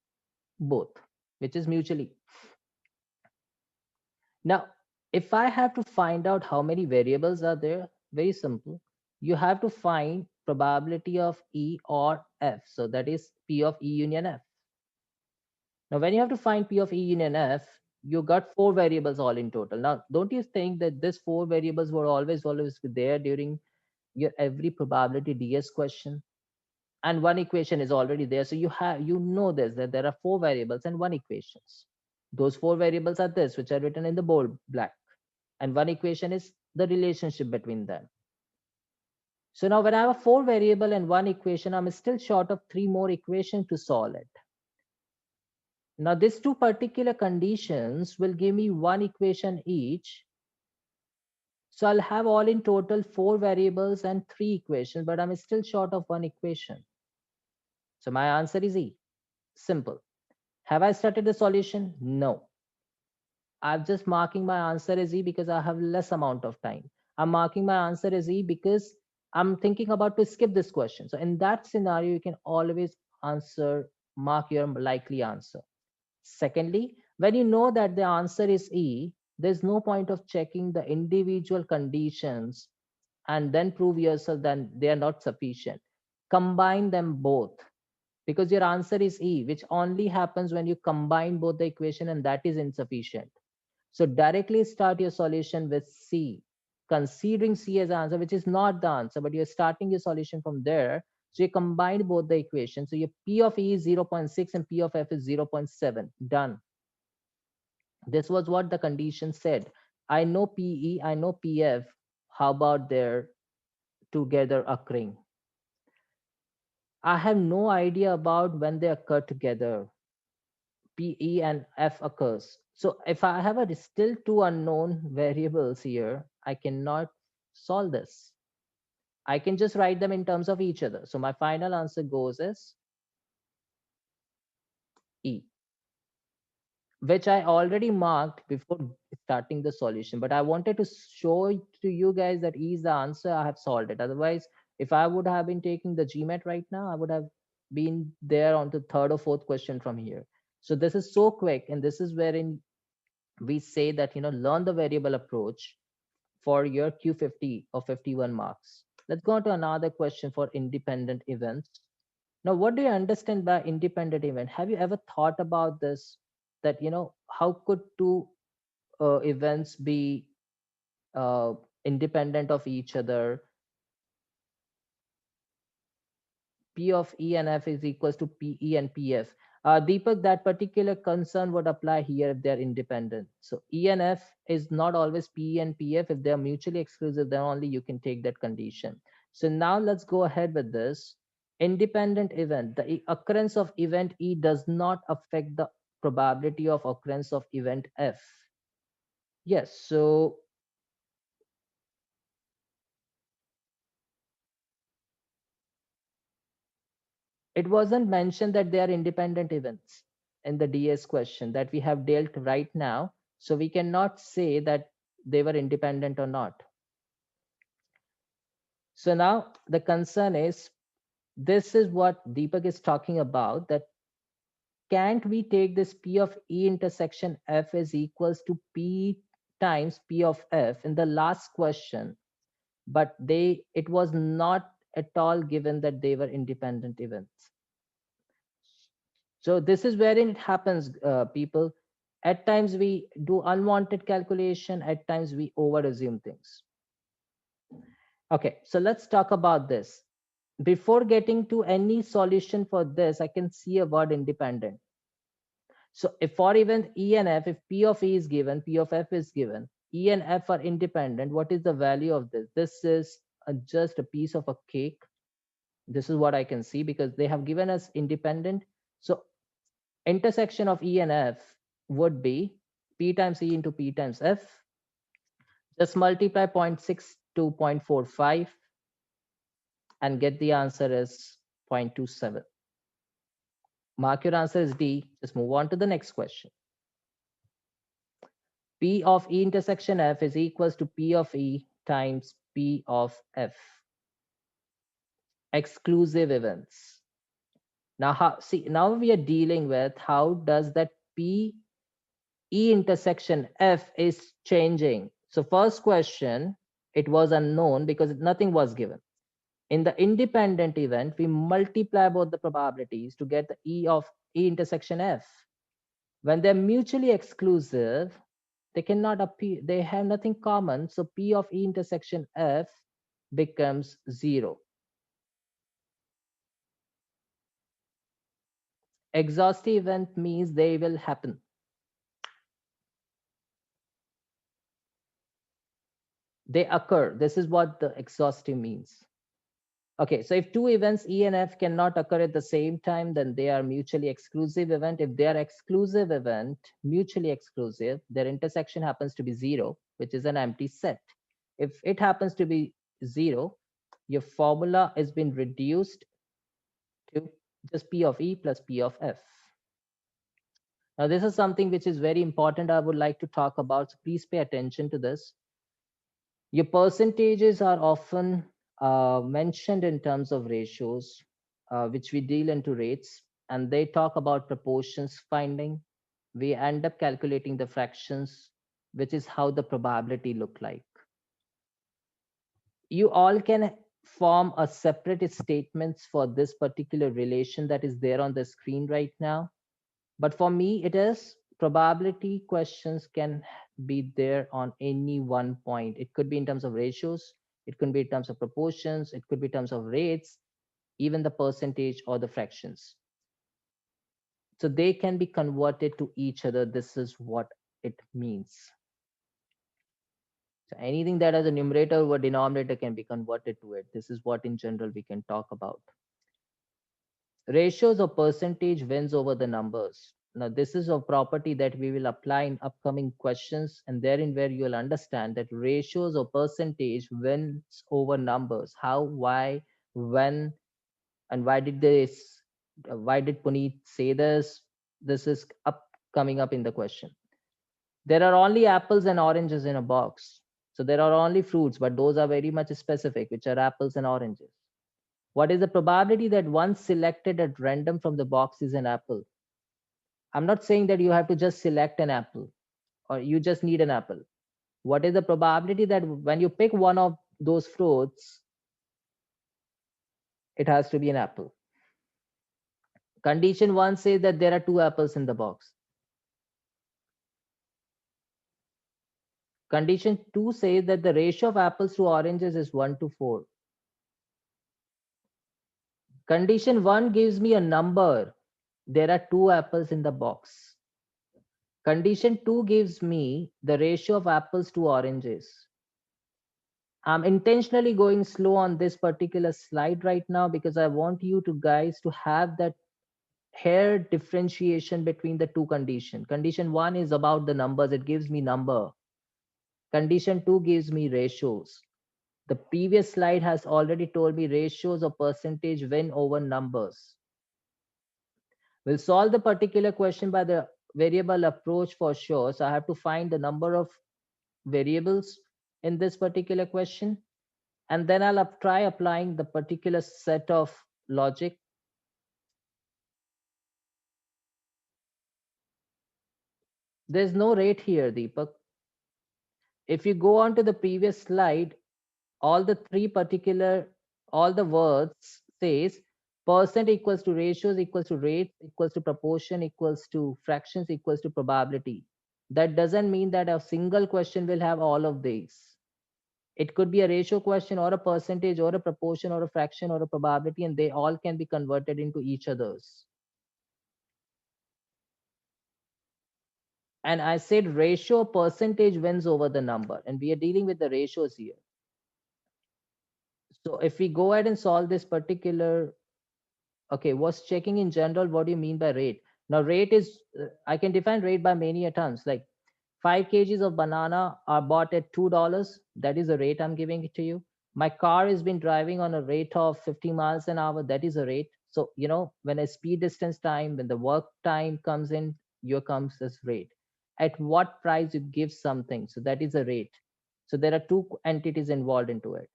both, which is mutually. Now, if I have to find out how many variables are there, very simple. You have to find probability of E or F. So that is P of E union F. Now, when you have to find P of E union F, you got four variables all in total. Now, don't you think that these four variables were always there during your every probability DS question? And one equation is already there. So you know this, that there are four variables and one equations. Those four variables are this, which are written in the bold black. And one equation is the relationship between them. So now when I have a four variable and one equation, I'm still short of three more equations to solve it. Now these two particular conditions will give me one equation each. So I'll have all in total four variables and three equations, but I'm still short of one equation. So my answer is E. Simple. Have I started the solution? No. I'm just marking my answer as E because I have less amount of time. I'm marking my answer as E because I'm thinking about to skip this question. So in that scenario, you can always mark your likely answer. Secondly, when you know that the answer is E, there's no point of checking the individual conditions and then prove yourself that they are not sufficient. Combine them both, because your answer is E, which only happens when you combine both the equation, and that is insufficient. So directly start your solution with C, considering C as answer, which is not the answer, but you're starting your solution from there. So you combine both the equations. So your P of E is 0.6 and P of F is 0.7. Done. This was what the condition said. I know PE, I know PF. How about their together occurring? I have no idea about when they occur together. PE and F occurs. So if I have a still two unknown variables here, I cannot solve this. I can just write them in terms of each other. So my final answer goes as E, which I already marked before starting the solution. But I wanted to show to you guys that E is the answer. I have solved it. Otherwise, if I would have been taking the GMAT right now, I would have been there on the third or fourth question from here. So this is so quick, and this is wherein we say that learn the variable approach for your Q50 or 51 marks. Let's go on to another question for independent events. Now, what do you understand by independent event? Have you ever thought about this, that how could two events be uh, independent of each other. P of E and F is equals to PE and PF. Deepak, that particular concern would apply here if they're independent. So E and F is not always PE and PF. If they're mutually exclusive, then only you can take that condition. So now let's go ahead with this. Independent event. The occurrence of event E does not affect the probability of occurrence of event F. Yes, so it wasn't mentioned that they are independent events in the DS question that we have dealt right now. So we cannot say that they were independent or not. So now the concern is, this is what Deepak is talking about, that can't we take this P of E intersection F is equals to P times P of F in the last question, but it was not at all given that they were independent events. So this is wherein it happens, people. At times we do unwanted calculation, at times we over assume things. Okay, so let's talk about this. Before getting to any solution for this, I can see a word independent. So if for event E and F, if P of E is given, P of F is given, E and F are independent, what is the value of this? This is just a piece of a cake. This is what I can see because they have given us independent. So intersection of E and F would be P times E into P times F. Just multiply 0.6 to 0.45 and get the answer as 0.27. Mark your answer as D. Just move on to the next question. P of E intersection F is equals to P of E times P of F. Exclusive events. Now we are dealing with how does that P E intersection F is changing. So first question, it was unknown because nothing was given. In the independent event, we multiply both the probabilities to get the E of E intersection F. When they're mutually exclusive, they cannot appear, they have nothing common. So P of E intersection F becomes 0. Exhaustive event means they will happen. They occur. This is what the exhaustive means. Okay, so if two events E and F cannot occur at the same time, then they are mutually exclusive event. If they are exclusive event, mutually exclusive, their intersection happens to be 0, which is an empty set. If it happens to be 0, your formula has been reduced to just P of E plus P of F. Now, this is something which is very important I would like to talk about, so please pay attention to this. Your percentages are often mentioned in terms of ratios, which we deal into rates, and they talk about proportions finding. We end up calculating the fractions, which is how the probability look like. You all can form a separate statements for this particular relation that is there on the screen right now. But for me, it is probability questions can be there on any one point. It could be in terms of ratios, it could be in terms of proportions, it could be in terms of rates, even the percentage or the fractions. So they can be converted to each other. This is what it means. So anything that has a numerator or denominator can be converted to it. This is what in general we can talk about. Ratios or percentage wins over the numbers. Now, this is a property that we will apply in upcoming questions, and therein where you will understand that ratios or percentage wins over numbers. How, why, when, and why did this? Why did Puneet say this? This is coming up in the question. There are only apples and oranges in a box. So there are only fruits, but those are very much specific, which are apples and oranges. What is the probability that one selected at random from the box is an apple? I'm not saying that you have to just select an apple or you just need an apple. What is the probability that when you pick one of those fruits, it has to be an apple? Condition one says that there are two apples in the box. Condition 2 says that the ratio of apples to oranges is 1 to 4. Condition 1 gives me a number. There are 2 apples in the box. Condition 2 gives me the ratio of apples to oranges. I'm intentionally going slow on this particular slide right now because I want you to guys to have that hair differentiation between the two conditions. Condition 1 is about the numbers. It gives me number. Condition 2 gives me ratios. The previous slide has already told me ratios or percentage win over numbers. We'll solve the particular question by the variable approach for sure. So I have to find the number of variables in this particular question. And then I'll try applying the particular set of logic. There's no rate here, Deepak. If you go on to the previous slide, all the three particular, all the words says percent equals to ratios equals to rates equals to proportion equals to fractions equals to probability. That doesn't mean that a single question will have all of these. It could be a ratio question or a percentage or a proportion or a fraction or a probability, and they all can be converted into each other's. And I said ratio percentage wins over the number, and we are dealing with the ratios here. So if we go ahead and solve this particular, okay, was checking in general, what do you mean by rate? Now rate is, I can define rate by many terms, like 5 kgs of banana are bought at $2. That is the rate I'm giving it to you. My car has been driving on a rate of 50 miles an hour. That is a rate. So, when a speed distance time, when the work time comes in, here comes this rate. At what price you give something. So that is a rate. So there are two entities involved into it,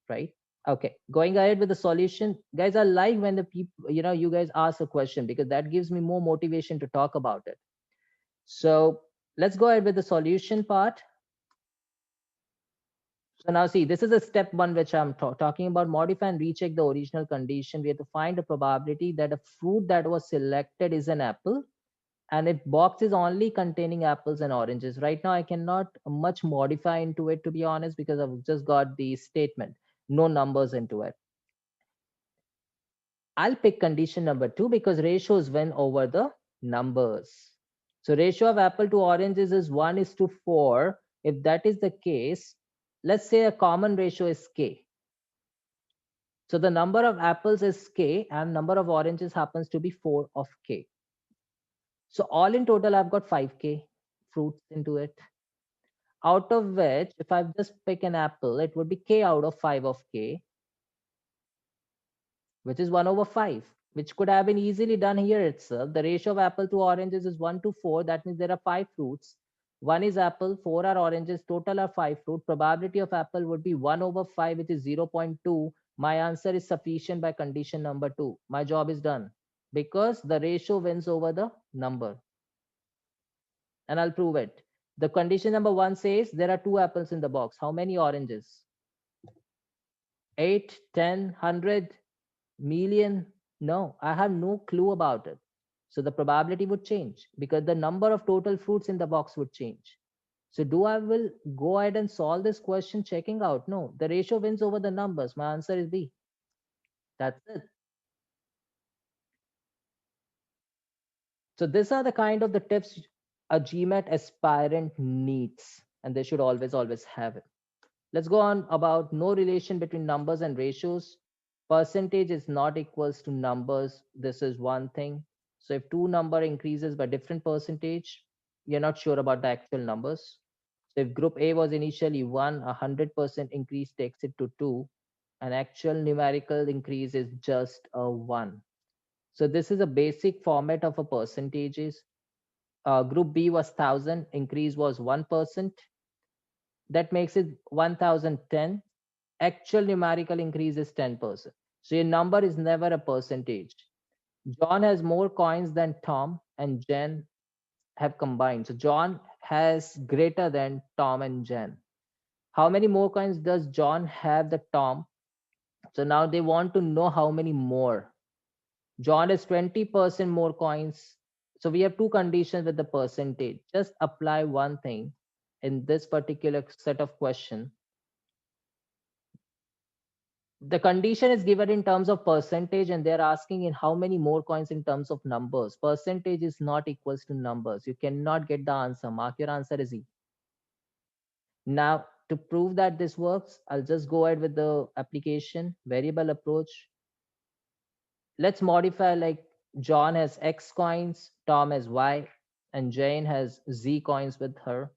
right? Okay, going ahead with the solution. Guys, I like when the people, you guys ask a question because that gives me more motivation to talk about it. So let's go ahead with the solution part. So now see, this is a step one, which I'm talking about. Modify and recheck the original condition. We have to find a probability that a fruit that was selected is an apple. And if box is only containing apples and oranges, right now I cannot much modify into it, to be honest, because I've just got the statement, no numbers into it. I'll pick condition number 2 because ratios win over the numbers. So ratio of apple to oranges is 1 is to 4. If that is the case, let's say a common ratio is k. So the number of apples is k and number of oranges happens to be 4 of k. So all in total, I've got 5k fruits into it. Out of which, if I just pick an apple, it would be k out of 5 of k, which is 1 over 5, which could have been easily done here itself. The ratio of apple to oranges is 1 to 4. That means there are 5 fruits. 1 is apple, 4 are oranges, total are 5 fruit. Probability of apple would be 1 over 5, which is 0.2. My answer is sufficient by condition number 2. My job is done because the ratio wins over the number. And I'll prove it. The condition number 1 says there are 2 apples in the box. How many oranges? 8, 10, 100, million? No, I have no clue about it. So the probability would change because the number of total fruits in the box would change. So do I will go ahead and solve this question checking out? No, the ratio wins over the numbers. My answer is B. That's it. So these are the kind of the tips a GMAT aspirant needs, and they should always have it. Let's go on about no relation between numbers and ratios. Percentage is not equals to numbers. This is one thing. So if two number increases by different percentage, you're not sure about the actual numbers. So if group A was initially 1, 100% increase takes it to 2. An actual numerical increase is just a 1. So this is a basic format of a percentages. Group B was 1000, increase was 1%. That makes it 1010. Actual numerical increase is 10%. So your number is never a percentage. John has more coins than Tom and Jen have combined. So John has greater than Tom and Jen. How many more coins does John have than Tom? So now they want to know how many more. John has 20% more coins. So we have two conditions with the percentage. Just apply one thing. in this particular set of question, the condition is given in terms of percentage and they're asking in how many more coins in terms of numbers. Percentage is not equals to numbers. You cannot get the answer. Mark your answer as E. Now, to prove that this works, I'll just go ahead with the application variable approach. Let's modify, like John has X coins, Tom has Y, and Jane has Z coins with her.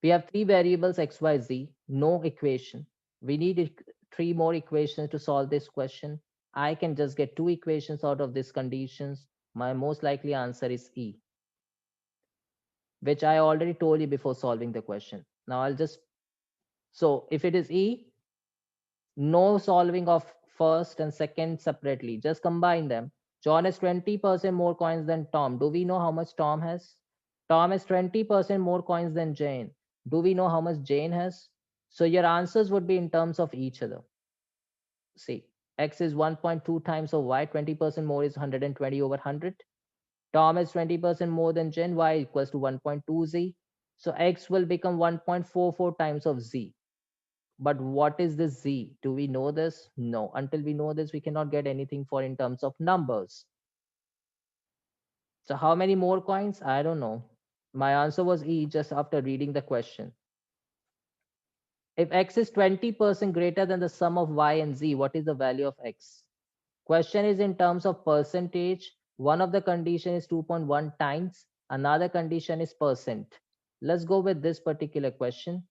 We have three variables X, Y, Z, no equation. We need three more equations to solve this question. I can just get two equations out of these conditions. My most likely answer is E, which I already told you before solving the question. Now I'll just, so if it is E, no solving of first and second separately, just combine them. John has 20% more coins than Tom. Do we know how much Tom has? Tom has 20% more coins than Jane. Do we know how much Jane has? So your answers would be in terms of each other. See, X is 1.2 times of Y, 20% more is 120 over 100. Tom is 20% more than Jane, Y equals to 1.2 Z. So X will become 1.44 times of Z. But what is this Z? Do we know this? No. Until we know this, we cannot get anything for in terms of numbers. So how many more coins? I don't know. My answer was E just after reading the question. If X is 20% greater than the sum of Y and Z, what is the value of X? Question is in terms of percentage. One of the condition is 2.1 times. Another condition is percent. Let's go with this particular question.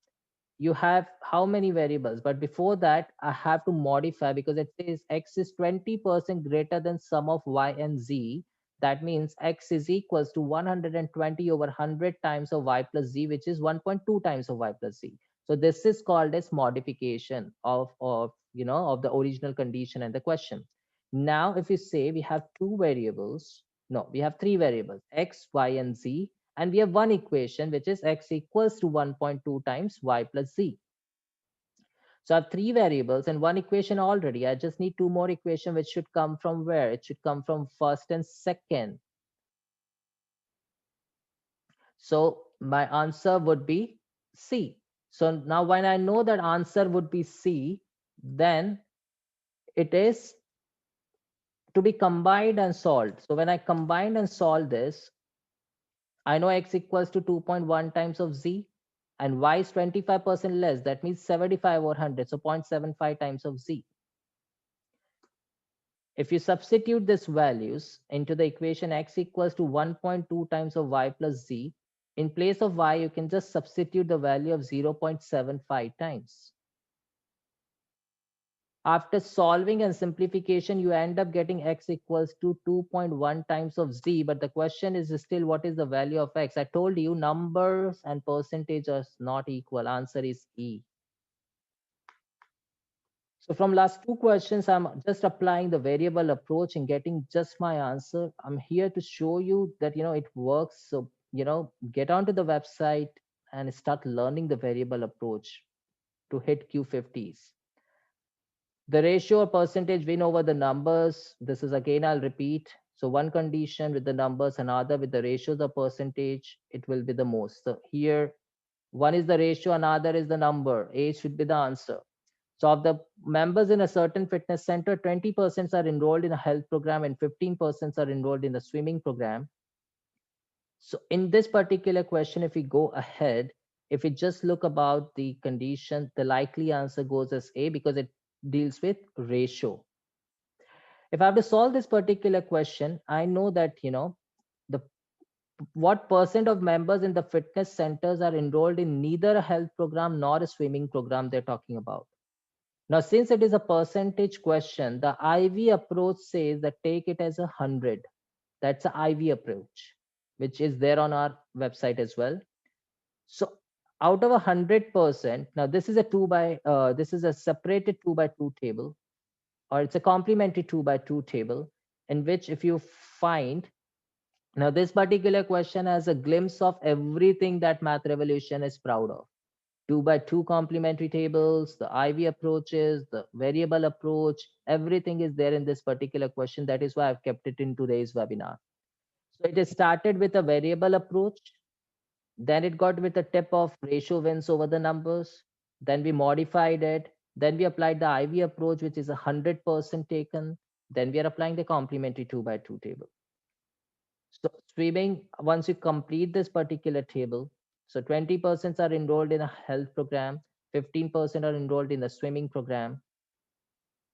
You have how many variables, but before that I have to modify because it says X is 20% greater than sum of Y and Z. That means X is equals to 120 over 100 times of Y plus Z, which is 1.2 times of Y plus Z. So this is called as modification of the original condition and the question. Now if you say we have two variables, no, we have three variables X, Y, and Z, and we have one equation which is X equals to 1.2 times Y plus Z. So I have three variables and one equation already. I just need two more equation, which should come from where? It should come from first and second. So my answer would be C. So now when I know that answer would be C, then it is to be combined and solved. So when I combine and solve this, I know X equals to 2.1 times of Z and Y is 25% less. That means 75 over 100. So 0.75 times of Z. If you substitute these values into the equation X equals to 1.2 times of Y plus Z, in place of Y, you can just substitute the value of 0.75 times. After solving and simplification, you end up getting X equals to 2.1 times of Z. But the question is still, what is the value of X? I told you numbers and percentage are not equal. Answer is E. So from last two questions, I'm just applying the variable approach and getting just my answer. I'm here to show you that, it works. So, get onto the website and start learning the variable approach to hit Q50s. The ratio or percentage win over the numbers. This is again, I'll repeat. So one condition with the numbers, another with the ratios or percentage, it will be the most. So here, one is the ratio, another is the number. A should be the answer. So of the members in a certain fitness center, 20% are enrolled in a health program and 15% are enrolled in the swimming program. So in this particular question, if we go ahead, if we just look about the condition, the likely answer goes as A because it deals with ratio. If I have to solve this particular question, I know that, the what percent of members in the fitness centers are enrolled in neither a health program nor a swimming program they're talking about. Now, since it is a percentage question, the IV approach says that take it as 100. That's an IV approach, which is there on our website as well. So out of 100%, now this is this is a separated 2 by 2 table, or it's a complementary 2 by 2 table, in which if you find, now this particular question has a glimpse of everything that Math Revolution is proud of. 2 by 2 complementary tables, the IV approaches, the variable approach, everything is there in this particular question. That is why I've kept it in today's webinar. So it is started with a variable approach. Then it got with a tip of ratio wins over the numbers. Then we modified it. Then we applied the IV approach, which is 100% taken. Then we are applying the complementary 2 by 2 table. So swimming, once you complete this particular table, so 20% are enrolled in a health program, 15% are enrolled in the swimming program.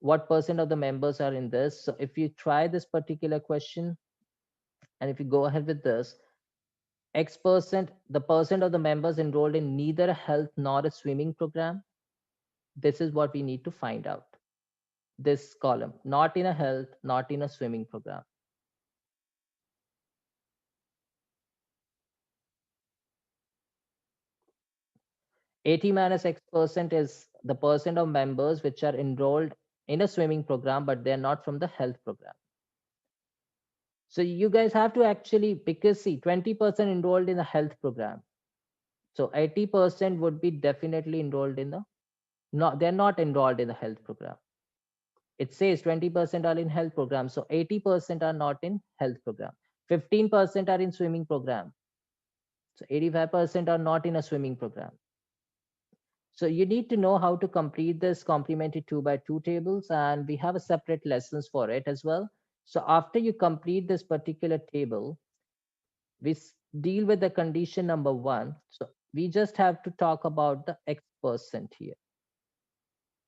What percent of the members are in this? So if you try this particular question, and if you go ahead with this, X percent, the percent of the members enrolled in neither a health nor a swimming program, this is what we need to find out. This column, not in a health, not in a swimming program. 80 minus X percent is the percent of members which are enrolled in a swimming program, but they're not from the health program. So you guys have to actually, because see, 20% enrolled in the health program. So 80% would be definitely enrolled in the, not, they're not enrolled in the health program. It says 20% are in health program. So 80% are not in health program. 15% are in swimming program. So 85% are not in a swimming program. So you need to know how to complete this complementary 2 by 2 tables, and we have a separate lessons for it as well. So after you complete this particular table, we deal with the condition number 1. So we just have to talk about the X percent here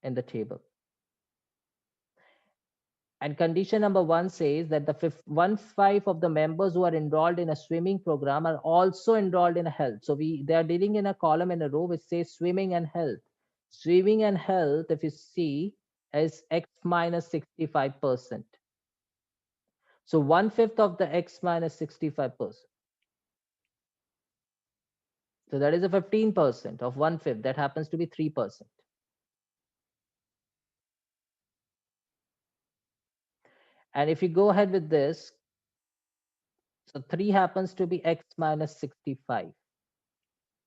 in the table. And condition number 1 says that the 1/5 of the members who are enrolled in a swimming program are also enrolled in a health. So they are dealing in a column in a row which says swimming and health. Swimming and health, if you see, is X minus 65%. So 1/5 of the X minus 65%. So that is a 15% of 1/5. That happens to be 3%. And if you go ahead with this, so 3 happens to be X minus 65.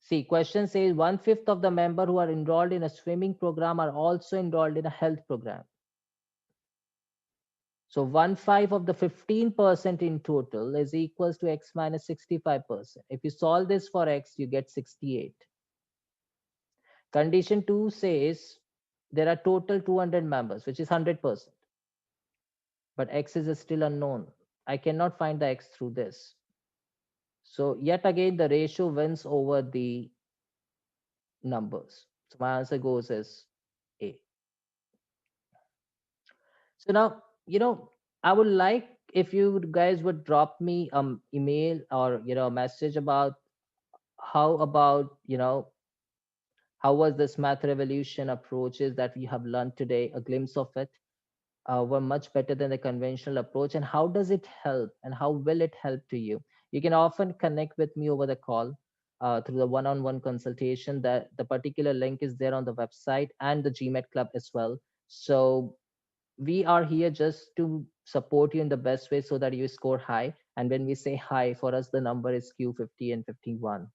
See, question says 1/5 of the member who are enrolled in a swimming program are also enrolled in a health program. So 1/5 of the 15% in total is equals to X minus 65%. If you solve this for X, you get 68. Condition 2 says there are total 200 members, which is 100%. But X is still unknown. I cannot find the X through this. So yet again, the ratio wins over the numbers. So my answer goes as A. So now, I would like if you guys would drop me email or message about how about how was this math revolution approaches that we have learned today, a glimpse of it, were much better than the conventional approach, and how does it help and how will it help to you? You can often connect with me over the call through the one-on-one consultation. That the particular link is there on the website and the GMAT club as well. So we are here just to support you in the best way so that you score high. And when we say high, for us the number is Q50 and 51.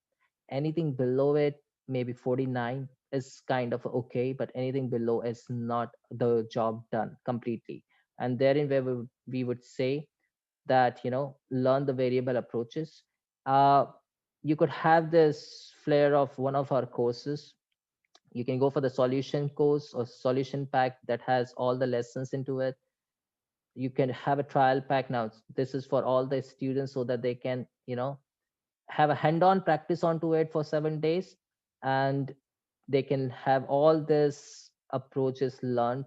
Anything below it, maybe 49, is kind of okay, but anything below is not the job done completely. And therein where we would say that learn the variable approaches. uh, you could have this flair of one of our courses. You can go for the solution course or solution pack that has all the lessons into it. You can have a trial pack. Now this is for all the students so that they can have a hand-on practice onto it for 7 days, and they can have all this approaches learned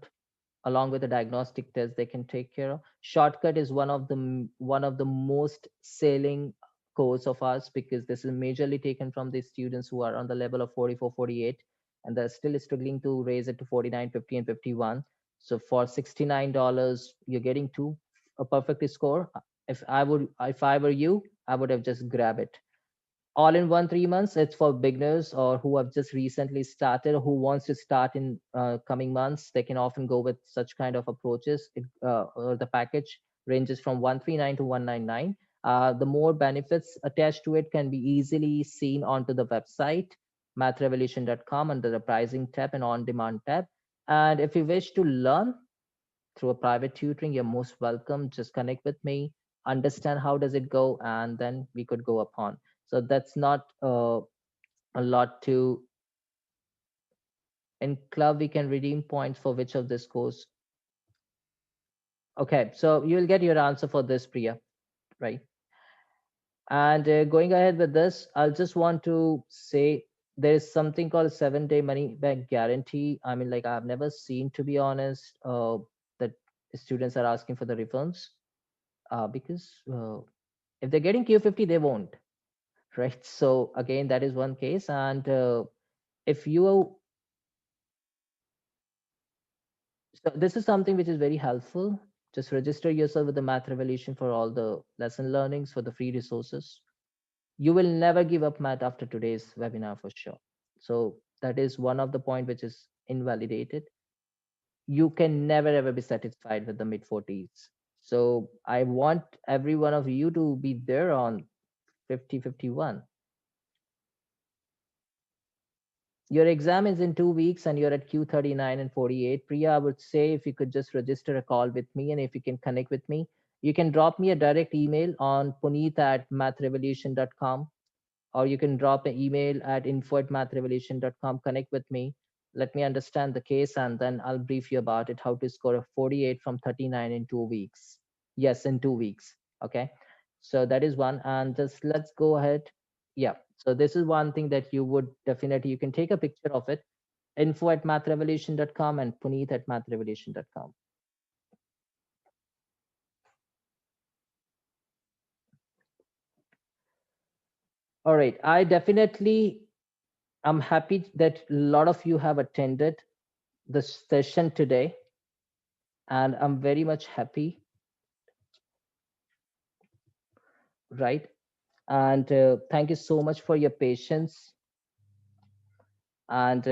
along with the diagnostic test they can take care of. Shortcut is one of the most selling course of ours, because this is majorly taken from the students who are on the level of 44, 48, and they're still struggling to raise it to 49, 50, and 51. So for $69 you're getting a perfect score. If I were you, I would have just grabbed it all in 3 months. It's for beginners or who have just recently started or who wants to start in coming months. They can often go with such kind of approaches. Or the package ranges from 139 to 199. The more benefits attached to it can be easily seen onto the website mathrevolution.com under the pricing tab and on demand tab. And if you wish to learn through a private tutoring, you're most welcome. Just connect with me, understand how does it go, and then we could go upon. So that's not a lot to. In club we can redeem points for which of this course? Okay, so you will get your answer for this, Priya, right? And going ahead with this, I'll just want to say there is something called a 7-day money back guarantee. I mean, like, I've never seen, to be honest, that students are asking for the refunds, because if they're getting Q50, they won't, right? So again, that is one case. And if you, so this is something which is very helpful. Just register yourself with the Math Revolution for all the lesson learnings, for the free resources. You will never give up math after today's webinar for sure. So that is one of the point which is invalidated. You can never ever be satisfied with the mid 40s. So I want every one of you to be there on 5051. Your exam is in 2 weeks and you're at Q39 and 48. Priya, I would say if you could just register a call with me, and if you can connect with me, you can drop me a direct email on puneet@mathrevolution.com, or you can drop an email at info@mathrevolution.com. Connect with me. Let me understand the case, and then I'll brief you about it, how to score a 48 from 39 in 2 weeks. Yes, in 2 weeks. Okay. So that is one. And just let's go ahead. Yeah. So this is one thing that you would definitely, you can take a picture of it. Info@mathrevolution.com and puneet@mathrevolution.com. All right. I definitely, I'm happy that a lot of you have attended the session today, and I'm very much happy, right? And thank you so much for your patience. And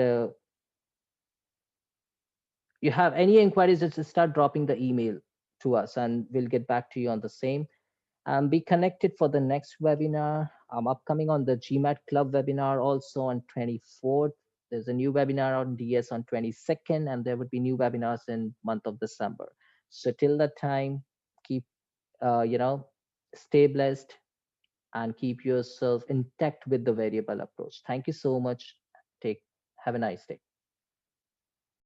you have any inquiries, just start dropping the email to us, and we'll get back to you on the same. And be connected for the next webinar. I'm upcoming on the GMAT Club webinar also on 24th. There's a new webinar on DS on 22nd, and there would be new webinars in month of December. So till that time, keep, you know, stay blessed and keep yourself intact with the variable approach. Thank you so much. Take, have a nice day.